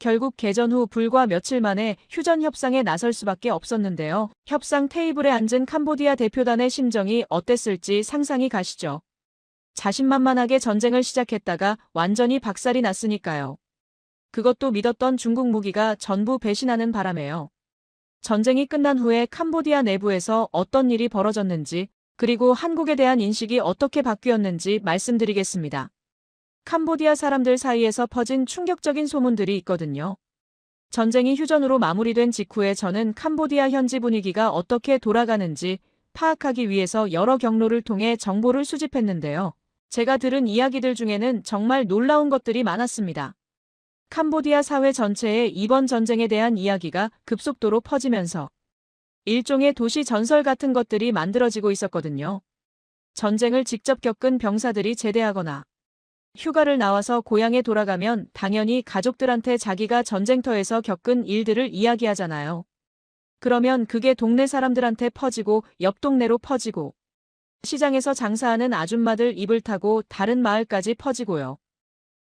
결국 개전 후 불과 며칠 만에 휴전 협상에 나설 수밖에 없었는데요. 협상 테이블에 앉은 캄보디아 대표단의 심정이 어땠을지 상상이 가시죠. 자신만만하게 전쟁을 시작했다가 완전히 박살이 났으니까요. 그것도 믿었던 중국 무기가 전부 배신하는 바람에요. 전쟁이 끝난 후에 캄보디아 내부에서 어떤 일이 벌어졌는지, 그리고 한국에 대한 인식이 어떻게 바뀌었는지 말씀드리겠습니다. 캄보디아 사람들 사이에서 퍼진 충격적인 소문들이 있거든요. 전쟁이 휴전으로 마무리된 직후에 저는 캄보디아 현지 분위기가 어떻게 돌아가는지 파악하기 위해서 여러 경로를 통해 정보를 수집했는데요. 제가 들은 이야기들 중에는 정말 놀라운 것들이 많았습니다. 캄보디아 사회 전체에 이번 전쟁에 대한 이야기가 급속도로 퍼지면서 일종의 도시 전설 같은 것들이 만들어지고 있었거든요. 전쟁을 직접 겪은 병사들이 제대하거나 휴가를 나와서 고향에 돌아가면 당연히 가족들한테 자기가 전쟁터에서 겪은 일들을 이야기하잖아요. 그러면 그게 동네 사람들한테 퍼지고 옆 동네로 퍼지고 시장에서 장사하는 아줌마들 입을 타고 다른 마을까지 퍼지고요.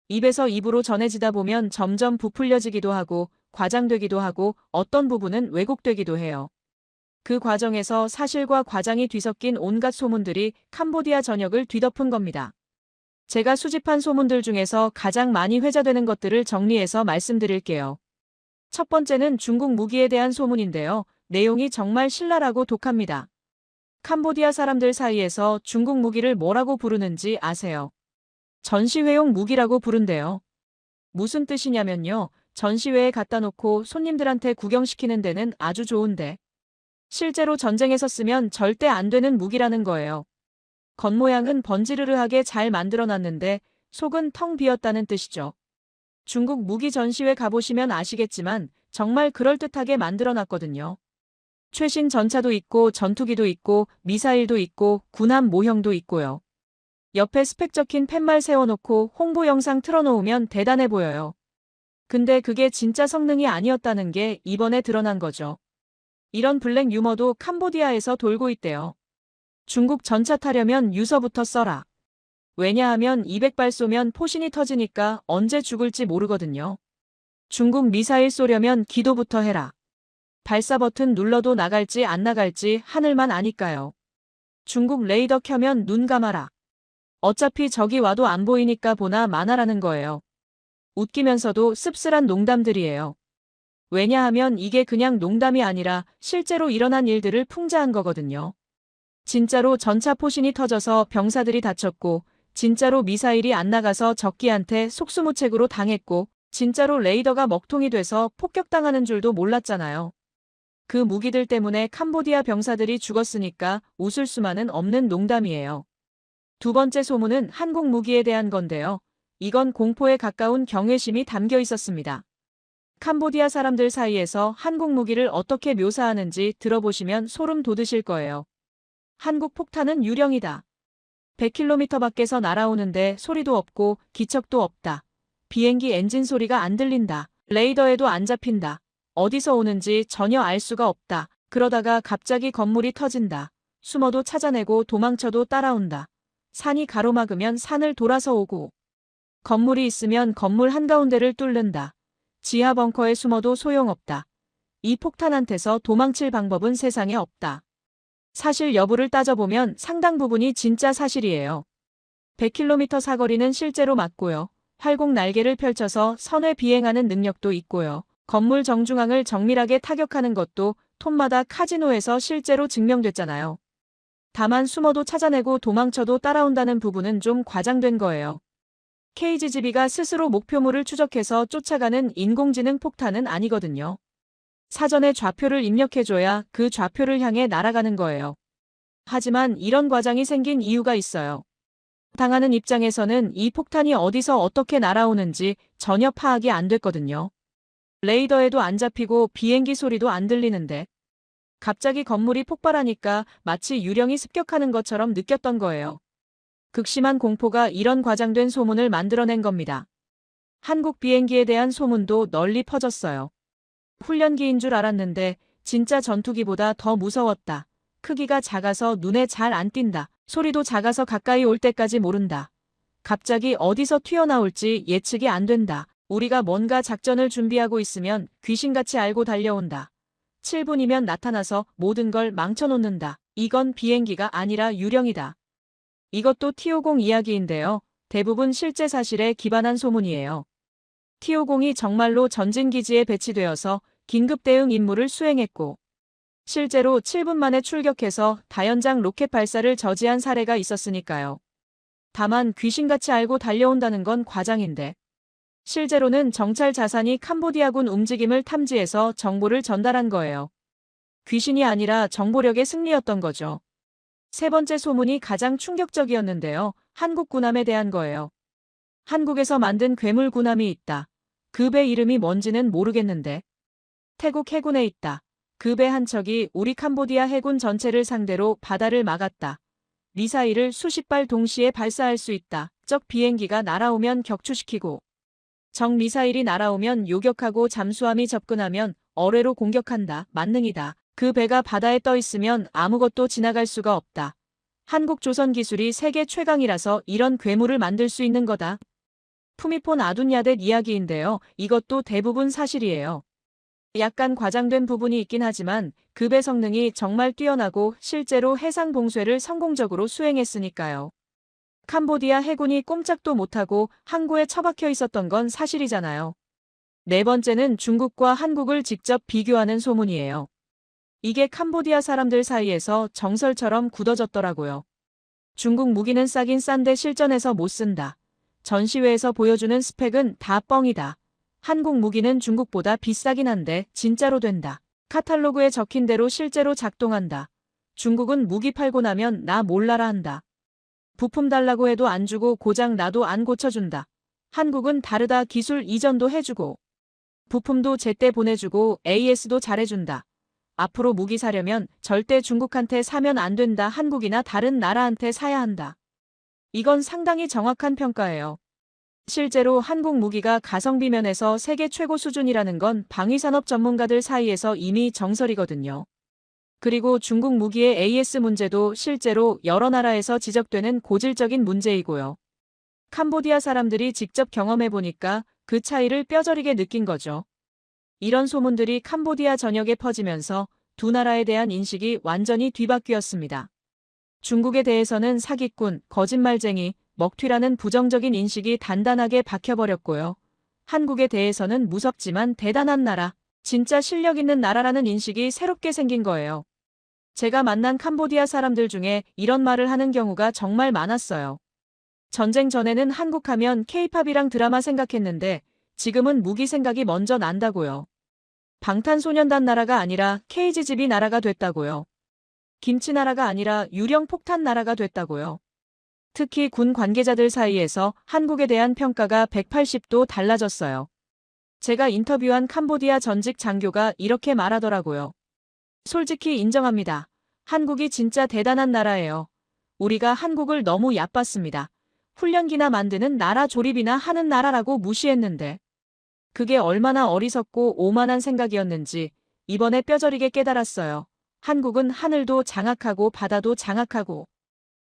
입에서 입으로 전해지다 보면 점점 부풀려지기도 하고 과장되기도 하고 어떤 부분은 왜곡되기도 해요. 그 과정에서 사실과 과장이 뒤섞인 온갖 소문들이 캄보디아 전역을 뒤덮은 겁니다. 제가 수집한 소문들 중에서 가장 많이 회자되는 것들을 정리해서 말씀드릴게요. 첫 번째는 중국 무기에 대한 소문인데요. 내용이 정말 신랄하고 독합니다. 캄보디아 사람들 사이에서 중국 무기를 뭐라고 부르는지 아세요? 전시회용 무기라고 부른대요. 무슨 뜻이냐면요. 전시회에 갖다 놓고 손님들한테 구경시키는 데는 아주 좋은데 실제로 전쟁에서 쓰면 절대 안 되는 무기라는 거예요. 겉모양은 번지르르하게 잘 만들어놨는데 속은 텅 비었다는 뜻이죠. 중국 무기 전시회 가보시면 아시겠지만 정말 그럴듯하게 만들어놨거든요. 최신 전차도 있고 전투기도 있고 미사일도 있고 군함 모형도 있고요. 옆에 스펙 적힌 팻말 세워놓고 홍보 영상 틀어놓으면 대단해 보여요. 근데 그게 진짜 성능이 아니었다는 게 이번에 드러난 거죠. 이런 블랙 유머도 캄보디아에서 돌고 있대요. 중국 전차 타려면 유서부터 써라. 왜냐하면 200발 쏘면 포신이 터지니까 언제 죽을지 모르거든요. 중국 미사일 쏘려면 기도부터 해라. 발사 버튼 눌러도 나갈지 안 나갈지 하늘만 아니까요. 중국 레이더 켜면 눈 감아라. 어차피 적이 와도 안 보이니까 보나 마나라는 거예요. 웃기면서도 씁쓸한 농담들이에요. 왜냐하면 이게 그냥 농담이 아니라 실제로 일어난 일들을 풍자한 거거든요. 진짜로 전차 포신이 터져서 병사들이 다쳤고, 진짜로 미사일이 안 나가서 적기한테 속수무책으로 당했고, 진짜로 레이더가 먹통이 돼서 폭격당하는 줄도 몰랐잖아요. 그 무기들 때문에 캄보디아 병사들이 죽었으니까 웃을 수만은 없는 농담이에요. 두 번째 소문은 한국 무기에 대한 건데요. 이건 공포에 가까운 경외심이 담겨 있었습니다. 캄보디아 사람들 사이에서 한국 무기를 어떻게 묘사하는지 들어보시면 소름 돋으실 거예요. 한국 폭탄은 유령이다. 100km 밖에서 날아오는데 소리도 없고 기척도 없다. 비행기 엔진 소리가 안 들린다. 레이더에도 안 잡힌다. 어디서 오는지 전혀 알 수가 없다. 그러다가 갑자기 건물이 터진다. 숨어도 찾아내고 도망쳐도 따라온다. 산이 가로막으면 산을 돌아서 오고 건물이 있으면 건물 한가운데를 뚫는다. 지하 벙커에 숨어도 소용없다. 이 폭탄한테서 도망칠 방법은 세상에 없다. 사실 여부를 따져보면 상당 부분이 진짜 사실이에요. 100km 사거리는 실제로 맞고요. 활공 날개를 펼쳐서 선회 비행하는 능력도 있고요. 건물 정중앙을 정밀하게 타격하는 것도 톤마다 카지노에서 실제로 증명됐잖아요. 다만 숨어도 찾아내고 도망쳐도 따라온다는 부분은 좀 과장된 거예요. KGB가 스스로 목표물을 추적해서 쫓아가는 인공지능 폭탄은 아니거든요. 사전에 좌표를 입력해줘야 그 좌표를 향해 날아가는 거예요. 하지만 이런 과장이 생긴 이유가 있어요. 당하는 입장에서는 이 폭탄이 어디서 어떻게 날아오는지 전혀 파악이 안 됐거든요. 레이더에도 안 잡히고 비행기 소리도 안 들리는데 갑자기 건물이 폭발하니까 마치 유령이 습격하는 것처럼 느꼈던 거예요. 극심한 공포가 이런 과장된 소문을 만들어낸 겁니다. 한국 비행기에 대한 소문도 널리 퍼졌어요. 훈련기인 줄 알았는데 진짜 전투기보다 더 무서웠다. 크기가 작아서 눈에 잘 안 띈다. 소리도 작아서 가까이 올 때까지 모른다. 갑자기 어디서 튀어나올지 예측이 안 된다. 우리가 뭔가 작전을 준비하고 있으면 귀신같이 알고 달려온다. 7분이면 나타나서 모든 걸 망쳐놓는다. 이건 비행기가 아니라 유령이다. 이것도 T-50 이야기인데요. 대부분 실제 사실에 기반한 소문이에요. T-50이 정말로 전진기지에 배치되어서 긴급 대응 임무를 수행했고, 실제로 7분 만에 출격해서 다연장 로켓 발사를 저지한 사례가 있었으니까요. 다만 귀신같이 알고 달려온다는 건 과장인데, 실제로는 정찰 자산이 캄보디아군 움직임을 탐지해서 정보를 전달한 거예요. 귀신이 아니라 정보력의 승리였던 거죠. 세 번째 소문이 가장 충격적이었는데요. 한국 군함에 대한 거예요. 한국에서 만든 괴물 군함이 있다. 그 배 이름이 뭔지는 모르겠는데 태국 해군에 있다. 그 배 한 척이 우리 캄보디아 해군 전체를 상대로 바다를 막았다. 미사일을 수십 발 동시에 발사할 수 있다. 적 비행기가 날아오면 격추시키고 적 미사일이 날아오면 요격하고 잠수함이 접근하면 어뢰로 공격한다. 만능이다. 그 배가 바다에 떠 있으면 아무것도 지나갈 수가 없다. 한국 조선 기술이 세계 최강이라서 이런 괴물을 만들 수 있는 거다. 푸미폰 아둔야댓 이야기인데요. 이것도 대부분 사실이에요. 약간 과장된 부분이 있긴 하지만 그 배 성능이 정말 뛰어나고 실제로 해상 봉쇄를 성공적으로 수행했으니까요. 캄보디아 해군이 꼼짝도 못하고 항구에 처박혀 있었던 건 사실이잖아요. 네 번째는 중국과 한국을 직접 비교하는 소문이에요. 이게 캄보디아 사람들 사이에서 정설처럼 굳어졌더라고요. 중국 무기는 싸긴 싼데 실전에서 못 쓴다. 전시회에서 보여주는 스펙은 다 뻥이다. 한국 무기는 중국보다 비싸긴 한데 진짜로 된다. 카탈로그에 적힌 대로 실제로 작동한다. 중국은 무기 팔고 나면 나 몰라라 한다. 부품 달라고 해도 안 주고 고장 나도 안 고쳐준다. 한국은 다르다. 기술 이전도 해주고 부품도 제때 보내주고 AS도 잘해준다. 앞으로 무기 사려면 절대 중국한테 사면 안 된다. 한국이나 다른 나라한테 사야 한다. 이건 상당히 정확한 평가예요. 실제로 한국 무기가 가성비 면에서 세계 최고 수준이라는 건 방위산업 전문가들 사이에서 이미 정설이거든요. 그리고 중국 무기의 AS 문제도 실제로 여러 나라에서 지적되는 고질적인 문제이고요. 캄보디아 사람들이 직접 경험해보니까 그 차이를 뼈저리게 느낀 거죠. 이런 소문들이 캄보디아 전역에 퍼지면서 두 나라에 대한 인식이 완전히 뒤바뀌었습니다. 중국에 대해서는 사기꾼, 거짓말쟁이, 먹튀라는 부정적인 인식이 단단하게 박혀버렸고요. 한국에 대해서는 무섭지만 대단한 나라, 진짜 실력 있는 나라라는 인식이 새롭게 생긴 거예요. 제가 만난 캄보디아 사람들 중에 이런 말을 하는 경우가 정말 많았어요. 전쟁 전에는 한국 하면 K-팝이랑 드라마 생각했는데 지금은 무기 생각이 먼저 난다고요. 방탄소년단 나라가 아니라 KGB 나라가 됐다고요. 김치 나라가 아니라 유령 폭탄 나라가 됐다고요. 특히 군 관계자들 사이에서 한국에 대한 평가가 180도 달라졌어요. 제가 인터뷰한 캄보디아 전직 장교가 이렇게 말하더라고요. 솔직히 인정합니다. 한국이 진짜 대단한 나라예요. 우리가 한국을 너무 얕봤습니다. 훈련기나 만드는 나라 조립이나 하는 나라라고 무시했는데 그게 얼마나 어리석고 오만한 생각이었는지 이번에 뼈저리게 깨달았어요. 한국은 하늘도 장악하고 바다도 장악하고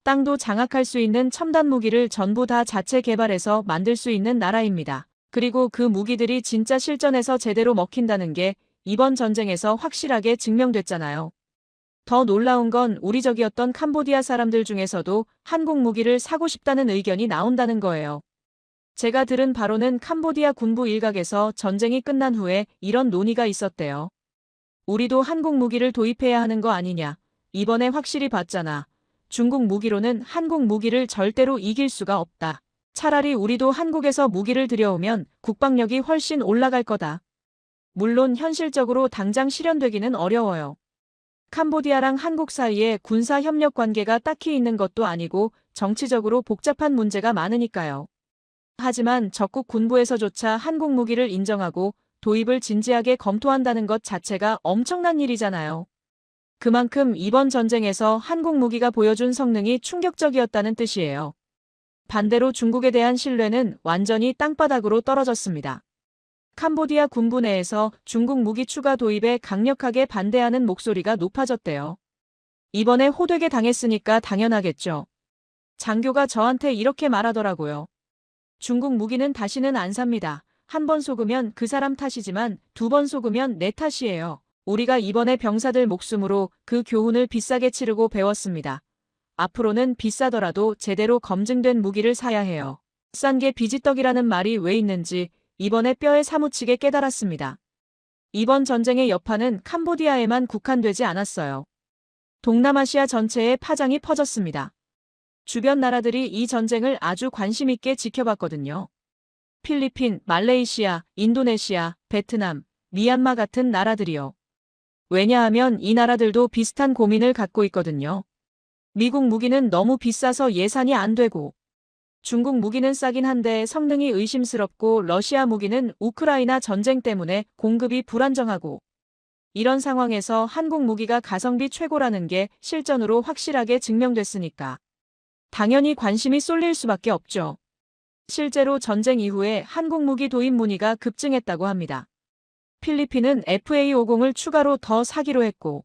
땅도 장악할 수 있는 첨단 무기를 전부 다 자체 개발해서 만들 수 있는 나라입니다. 그리고 그 무기들이 진짜 실전에서 제대로 먹힌다는 게 이번 전쟁에서 확실하게 증명됐잖아요. 더 놀라운 건 우리적이었던 캄보디아 사람들 중에서도 한국 무기를 사고 싶다는 의견이 나온다는 거예요. 제가 들은 바로는 캄보디아 군부 일각에서 전쟁이 끝난 후에 이런 논의가 있었대요. 우리도 한국 무기를 도입해야 하는 거 아니냐. 이번에 확실히 봤잖아. 중국 무기로는 한국 무기를 절대로 이길 수가 없다. 차라리 우리도 한국에서 무기를 들여오면 국방력이 훨씬 올라갈 거다. 물론 현실적으로 당장 실현되기는 어려워요. 캄보디아랑 한국 사이에 군사 협력 관계가 딱히 있는 것도 아니고 정치적으로 복잡한 문제가 많으니까요. 하지만 적국 군부에서조차 한국 무기를 인정하고 도입을 진지하게 검토한다는 것 자체가 엄청난 일이잖아요. 그만큼 이번 전쟁에서 한국 무기가 보여준 성능이 충격적이었다는 뜻이에요. 반대로 중국에 대한 신뢰는 완전히 땅바닥으로 떨어졌습니다. 캄보디아 군부 내에서 중국 무기 추가 도입에 강력하게 반대하는 목소리가 높아졌대요. 이번에 호되게 당했으니까 당연하겠죠. 장교가 저한테 이렇게 말하더라고요. 중국 무기는 다시는 안 삽니다. 한 번 속으면 그 사람 탓이지만 두 번 속으면 내 탓이에요. 우리가 이번에 병사들 목숨으로 그 교훈을 비싸게 치르고 배웠습니다. 앞으로는 비싸더라도 제대로 검증된 무기를 사야 해요. 싼 게 비지떡이라는 말이 왜 있는지 이번에 뼈에 사무치게 깨달았습니다. 이번 전쟁의 여파는 캄보디아에만 국한되지 않았어요. 동남아시아 전체에 파장이 퍼졌습니다. 주변 나라들이 이 전쟁을 아주 관심 있게 지켜봤거든요. 필리핀, 말레이시아, 인도네시아, 베트남, 미얀마 같은 나라들이요. 왜냐하면 이 나라들도 비슷한 고민을 갖고 있거든요. 미국 무기는 너무 비싸서 예산이 안 되고, 중국 무기는 싸긴 한데 성능이 의심스럽고, 러시아 무기는 우크라이나 전쟁 때문에 공급이 불안정하고, 이런 상황에서 한국 무기가 가성비 최고라는 게 실전으로 확실하게 증명됐으니까 당연히 관심이 쏠릴 수밖에 없죠. 실제로 전쟁 이후에 한국 무기 도입 문의가 급증했다고 합니다. 필리핀은 FA-50을 추가로 더 사기로 했고,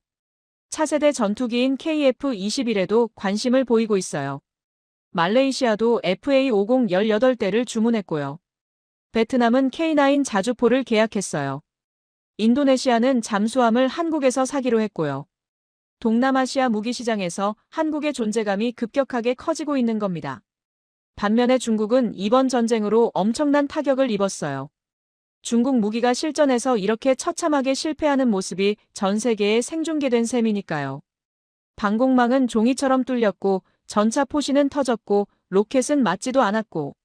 차세대 전투기인 KF-21에도 관심을 보이고 있어요. 말레이시아도 FA-50 18대를 주문했고요. 베트남은 K9 자주포를 계약했어요. 인도네시아는 잠수함을 한국에서 사기로 했고요. 동남아시아 무기 시장에서 한국의 존재감이 급격하게 커지고 있는 겁니다. 반면에 중국은 이번 전쟁으로 엄청난 타격을 입었어요. 중국 무기가 실전에서 이렇게 처참하게 실패하는 모습이 전 세계에 생중계된 셈이니까요. 방공망은 종이처럼 뚫렸고, 전차 포신은 터졌고, 로켓은 맞지도 않았고,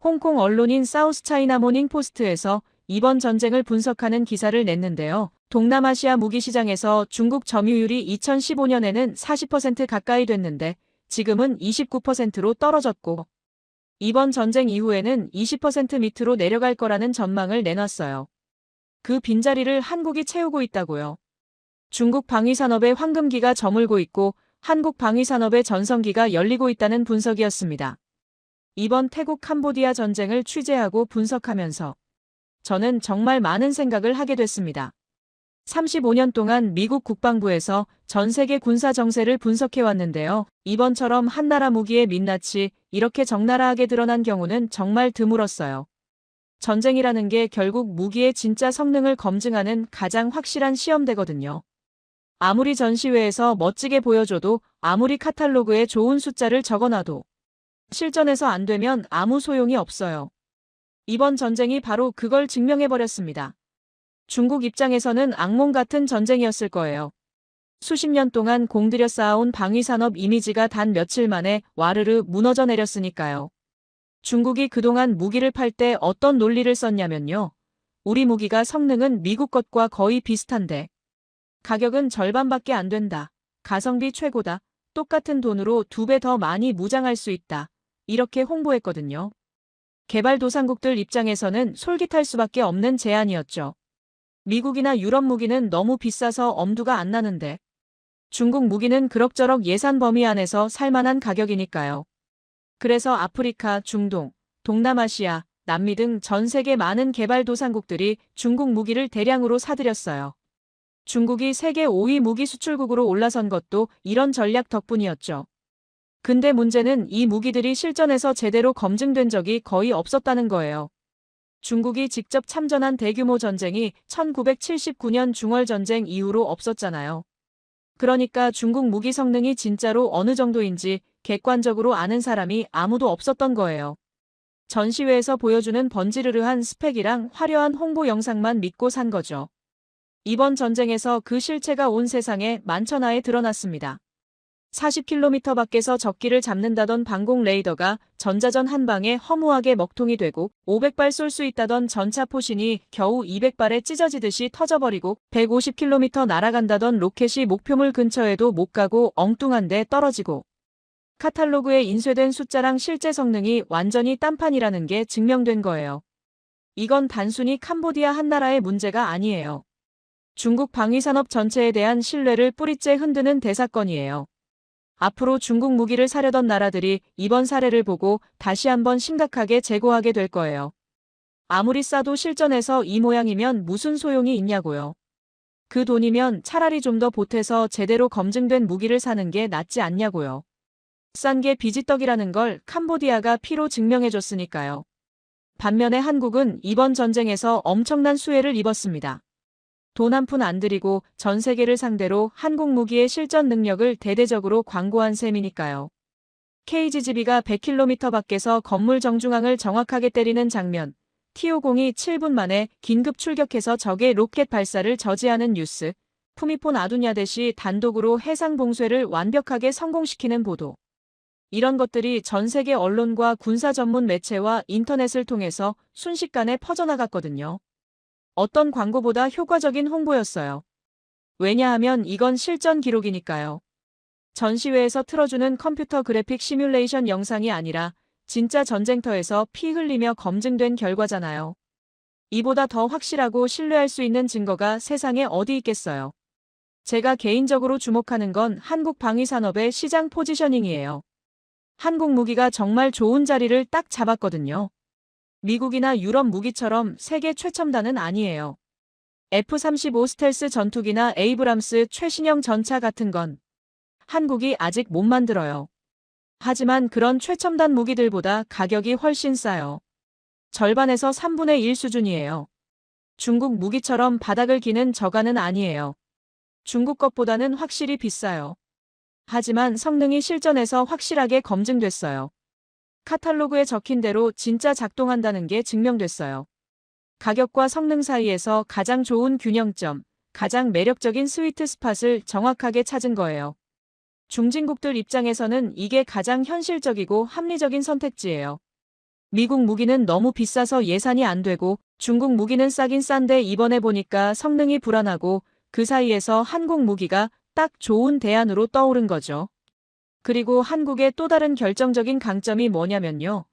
홍콩 언론인 사우스차이나 모닝포스트에서 이번 전쟁을 분석하는 기사를 냈는데요. 동남아시아 무기 시장에서 중국 점유율이 2015년에는 40% 가까이 됐는데 지금은 29%로 떨어졌고, 이번 전쟁 이후에는 20% 밑으로 내려갈 거라는 전망을 내놨어요. 그 빈자리를 한국이 채우고 있다고요. 중국 방위산업의 황금기가 저물고 있고 한국 방위산업의 전성기가 열리고 있다는 분석이었습니다. 이번 태국 캄보디아 전쟁을 취재하고 분석하면서 저는 정말 많은 생각을 하게 됐습니다. 35년 동안 미국 국방부에서 전 세계 군사 정세를 분석해왔는데요. 이번처럼 한나라 무기의 민낯이 이렇게 적나라하게 드러난 경우는 정말 드물었어요. 전쟁이라는 게 결국 무기의 진짜 성능을 검증하는 가장 확실한 시험대거든요. 아무리 전시회에서 멋지게 보여줘도, 아무리 카탈로그에 좋은 숫자를 적어놔도 실전에서 안 되면 아무 소용이 없어요. 이번 전쟁이 바로 그걸 증명해버렸습니다. 중국 입장에서는 악몽 같은 전쟁이었을 거예요. 수십 년 동안 공들여 쌓아온 방위산업 이미지가 단 며칠 만에 와르르 무너져 내렸으니까요. 중국이 그동안 무기를 팔 때 어떤 논리를 썼냐면요. 우리 무기가 성능은 미국 것과 거의 비슷한데 가격은 절반밖에 안 된다. 가성비 최고다. 똑같은 돈으로 2배 더 많이 무장할 수 있다. 이렇게 홍보했거든요. 개발도상국들 입장에서는 솔깃할 수밖에 없는 제안이었죠. 미국이나 유럽 무기는 너무 비싸서 엄두가 안 나는데 중국 무기는 그럭저럭 예산 범위 안에서 살만한 가격이니까요. 그래서 아프리카, 중동, 동남아시아, 남미 등 전 세계 많은 개발도상국들이 중국 무기를 대량으로 사들였어요. 중국이 세계 5위 무기 수출국으로 올라선 것도 이런 전략 덕분이었죠. 근데 문제는 이 무기들이 실전에서 제대로 검증된 적이 거의 없었다는 거예요. 중국이 직접 참전한 대규모 전쟁이 1979년 중월전쟁 이후로 없었잖아요. 그러니까 중국 무기 성능이 진짜로 어느 정도인지 객관적으로 아는 사람이 아무도 없었던 거예요. 전시회에서 보여주는 번지르르한 스펙이랑 화려한 홍보 영상만 믿고 산 거죠. 이번 전쟁에서 그 실체가 온 세상에 만천하에 드러났습니다. 40km 밖에서 적기를 잡는다던 방공 레이더가 전자전 한 방에 허무하게 먹통이 되고 500발 쏠 수 있다던 전차 포신이 겨우 200발에 찢어지듯이 터져버리고 150km 날아간다던 로켓이 목표물 근처에도 못 가고 엉뚱한데 떨어지고 카탈로그에 인쇄된 숫자랑 실제 성능이 완전히 딴판이라는 게 증명된 거예요. 이건 단순히 캄보디아 한 나라의 문제가 아니에요. 중국 방위산업 전체에 대한 신뢰를 뿌리째 흔드는 대사건이에요. 앞으로 중국 무기를 사려던 나라들이 이번 사례를 보고 다시 한번 심각하게 재고하게 될 거예요. 아무리 싸도 실전에서 이 모양이면 무슨 소용이 있냐고요. 그 돈이면 차라리 좀 더 보태서 제대로 검증된 무기를 사는 게 낫지 않냐고요. 싼 게 비지떡이라는 걸 캄보디아가 피로 증명해줬으니까요. 반면에 한국은 이번 전쟁에서 엄청난 수혜를 입었습니다. 돈 한 푼 안 들이고 전 세계를 상대로 한국 무기의 실전 능력을 대대적으로 광고한 셈이니까요. KGB가 100km 밖에서 건물 정중앙을 정확하게 때리는 장면, T-50이 7분 만에 긴급 출격해서 적의 로켓 발사를 저지하는 뉴스, 푸미폰 아두냐데시 단독으로 해상 봉쇄를 완벽하게 성공시키는 보도. 이런 것들이 전 세계 언론과 군사 전문 매체와 인터넷을 통해서 순식간에 퍼져나갔거든요. 어떤 광고보다 효과적인 홍보였어요. 왜냐하면 이건 실전 기록이니까요. 전시회에서 틀어주는 컴퓨터 그래픽 시뮬레이션 영상이 아니라 진짜 전쟁터에서 피 흘리며 검증된 결과잖아요. 이보다 더 확실하고 신뢰할 수 있는 증거가 세상에 어디 있겠어요. 제가 개인적으로 주목하는 건 한국 방위산업의 시장 포지셔닝이에요. 한국 무기가 정말 좋은 자리를 딱 잡았거든요. 미국이나 유럽 무기처럼 세계 최첨단은 아니에요. F-35 스텔스 전투기나 에이브람스 최신형 전차 같은 건 한국이 아직 못 만들어요. 하지만 그런 최첨단 무기들보다 가격이 훨씬 싸요. 절반에서 3분의 1 수준이에요. 중국 무기처럼 바닥을 기는 저가는 아니에요. 중국 것보다는 확실히 비싸요. 하지만 성능이 실전에서 확실하게 검증됐어요. 카탈로그에 적힌 대로 진짜 작동한다는 게 증명됐어요. 가격과 성능 사이에서 가장 좋은 균형점, 가장 매력적인 스위트 스팟을 정확하게 찾은 거예요. 중진국들 입장에서는 이게 가장 현실적이고 합리적인 선택지예요. 미국 무기는 너무 비싸서 예산이 안 되고 중국 무기는 싸긴 싼데 이번에 보니까 성능이 불안하고 그 사이에서 한국 무기가 딱 좋은 대안으로 떠오른 거죠. 그리고 한국의 또 다른 결정적인 강점이 뭐냐면요.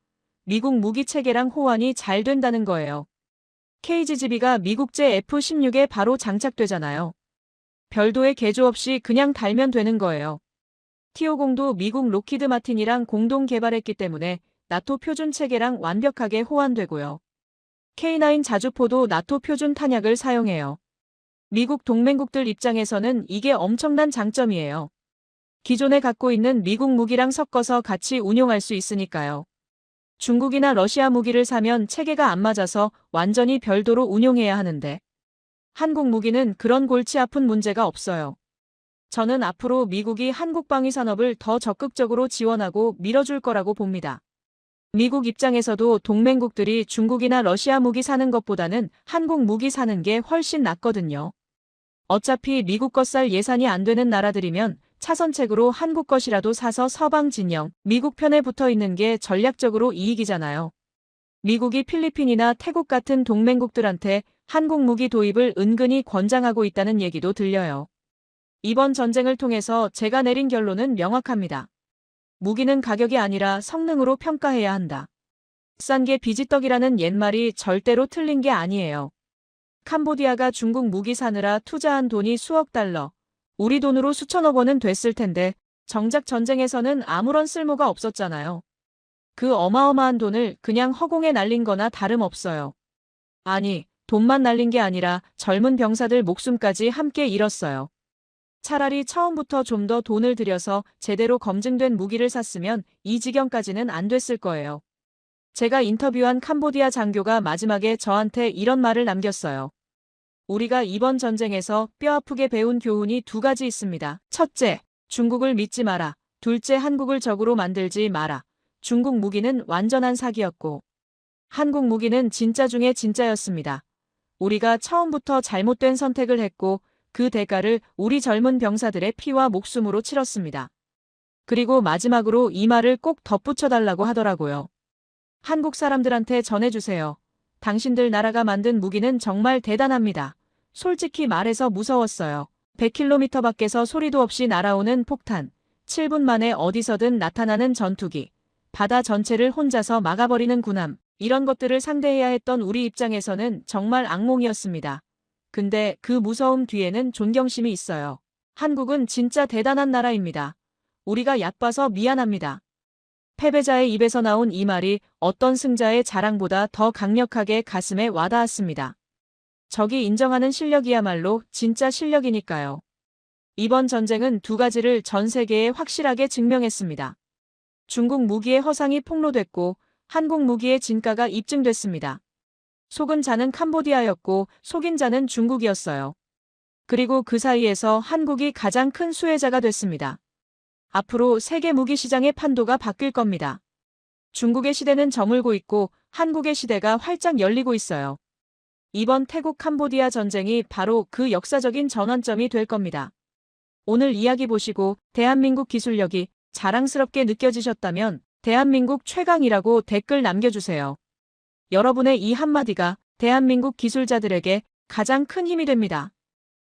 미국 무기 체계랑 호환이 잘 된다는 거예요. KGB가 미국제 F-16에 바로 장착되잖아요. 별도의 개조 없이 그냥 달면 되는 거예요. T-50도 미국 로키드 마틴이랑 공동 개발했기 때문에 나토 표준 체계랑 완벽하게 호환되고요. K9 자주포도 나토 표준 탄약을 사용해요. 미국 동맹국들 입장에서는 이게 엄청난 장점이에요. 기존에 갖고 있는 미국 무기랑 섞어서 같이 운용할 수 있으니까요. 중국이나 러시아 무기를 사면 체계가 안 맞아서 완전히 별도로 운용해야 하는데 한국 무기는 그런 골치 아픈 문제가 없어요. 저는 앞으로 미국이 한국 방위 산업을 더 적극적으로 지원하고 밀어줄 거라고 봅니다. 미국 입장에서도 동맹국들이 중국이나 러시아 무기 사는 것보다는 한국 무기 사는 게 훨씬 낫거든요. 어차피 미국 것 살 예산이 안 되는 나라들이면 차선책으로 한국 것이라도 사서 서방 진영, 미국 편에 붙어 있는 게 전략적으로 이익이잖아요. 미국이 필리핀이나 태국 같은 동맹국들한테 한국 무기 도입을 은근히 권장하고 있다는 얘기도 들려요. 이번 전쟁을 통해서 제가 내린 결론은 명확합니다. 무기는 가격이 아니라 성능으로 평가해야 한다. 싼 게 비지떡이라는 옛말이 절대로 틀린 게 아니에요. 캄보디아가 중국 무기 사느라 투자한 돈이 수억 달러, 우리 돈으로 수천억 원은 됐을 텐데 정작 전쟁에서는 아무런 쓸모가 없었잖아요. 그 어마어마한 돈을 그냥 허공에 날린 거나 다름없어요. 아니, 돈만 날린 게 아니라 젊은 병사들 목숨까지 함께 잃었어요. 차라리 처음부터 좀 더 돈을 들여서 제대로 검증된 무기를 샀으면 이 지경까지는 안 됐을 거예요. 제가 인터뷰한 캄보디아 장교가 마지막에 저한테 이런 말을 남겼어요. 우리가 이번 전쟁에서 뼈아프게 배운 교훈이 두 가지 있습니다. 첫째, 중국을 믿지 마라. 둘째, 한국을 적으로 만들지 마라. 중국 무기는 완전한 사기였고 한국 무기는 진짜 중에 진짜였습니다. 우리가 처음부터 잘못된 선택을 했고 그 대가를 우리 젊은 병사들의 피와 목숨으로 치렀습니다. 그리고 마지막으로 이 말을 꼭 덧붙여달라고 하더라고요. 한국 사람들한테 전해주세요. 당신들 나라가 만든 무기는 정말 대단합니다. 솔직히 말해서 무서웠어요. 100km 밖에서 소리도 없이 날아오는 폭탄, 7분 만에 어디서든 나타나는 전투기, 바다 전체를 혼자서 막아버리는 군함, 이런 것들을 상대해야 했던 우리 입장에서는 정말 악몽이었습니다. 근데 그 무서움 뒤에는 존경심이 있어요. 한국은 진짜 대단한 나라입니다. 우리가 얕봐서 미안합니다. 패배자의 입에서 나온 이 말이 어떤 승자의 자랑보다 더 강력하게 가슴에 와닿았습니다. 적이 인정하는 실력이야말로 진짜 실력이니까요. 이번 전쟁은 두 가지를 전 세계에 확실하게 증명했습니다. 중국 무기의 허상이 폭로됐고 한국 무기의 진가가 입증됐습니다. 속은 자는 캄보디아였고 속인 자는 중국이었어요. 그리고 그 사이에서 한국이 가장 큰 수혜자가 됐습니다. 앞으로 세계 무기 시장의 판도가 바뀔 겁니다. 중국의 시대는 저물고 있고 한국의 시대가 활짝 열리고 있어요. 이번 태국 캄보디아 전쟁이 바로 그 역사적인 전환점이 될 겁니다. 오늘 이야기 보시고 대한민국 기술력이 자랑스럽게 느껴지셨다면 대한민국 최강이라고 댓글 남겨주세요. 여러분의 이 한마디가 대한민국 기술자들에게 가장 큰 힘이 됩니다.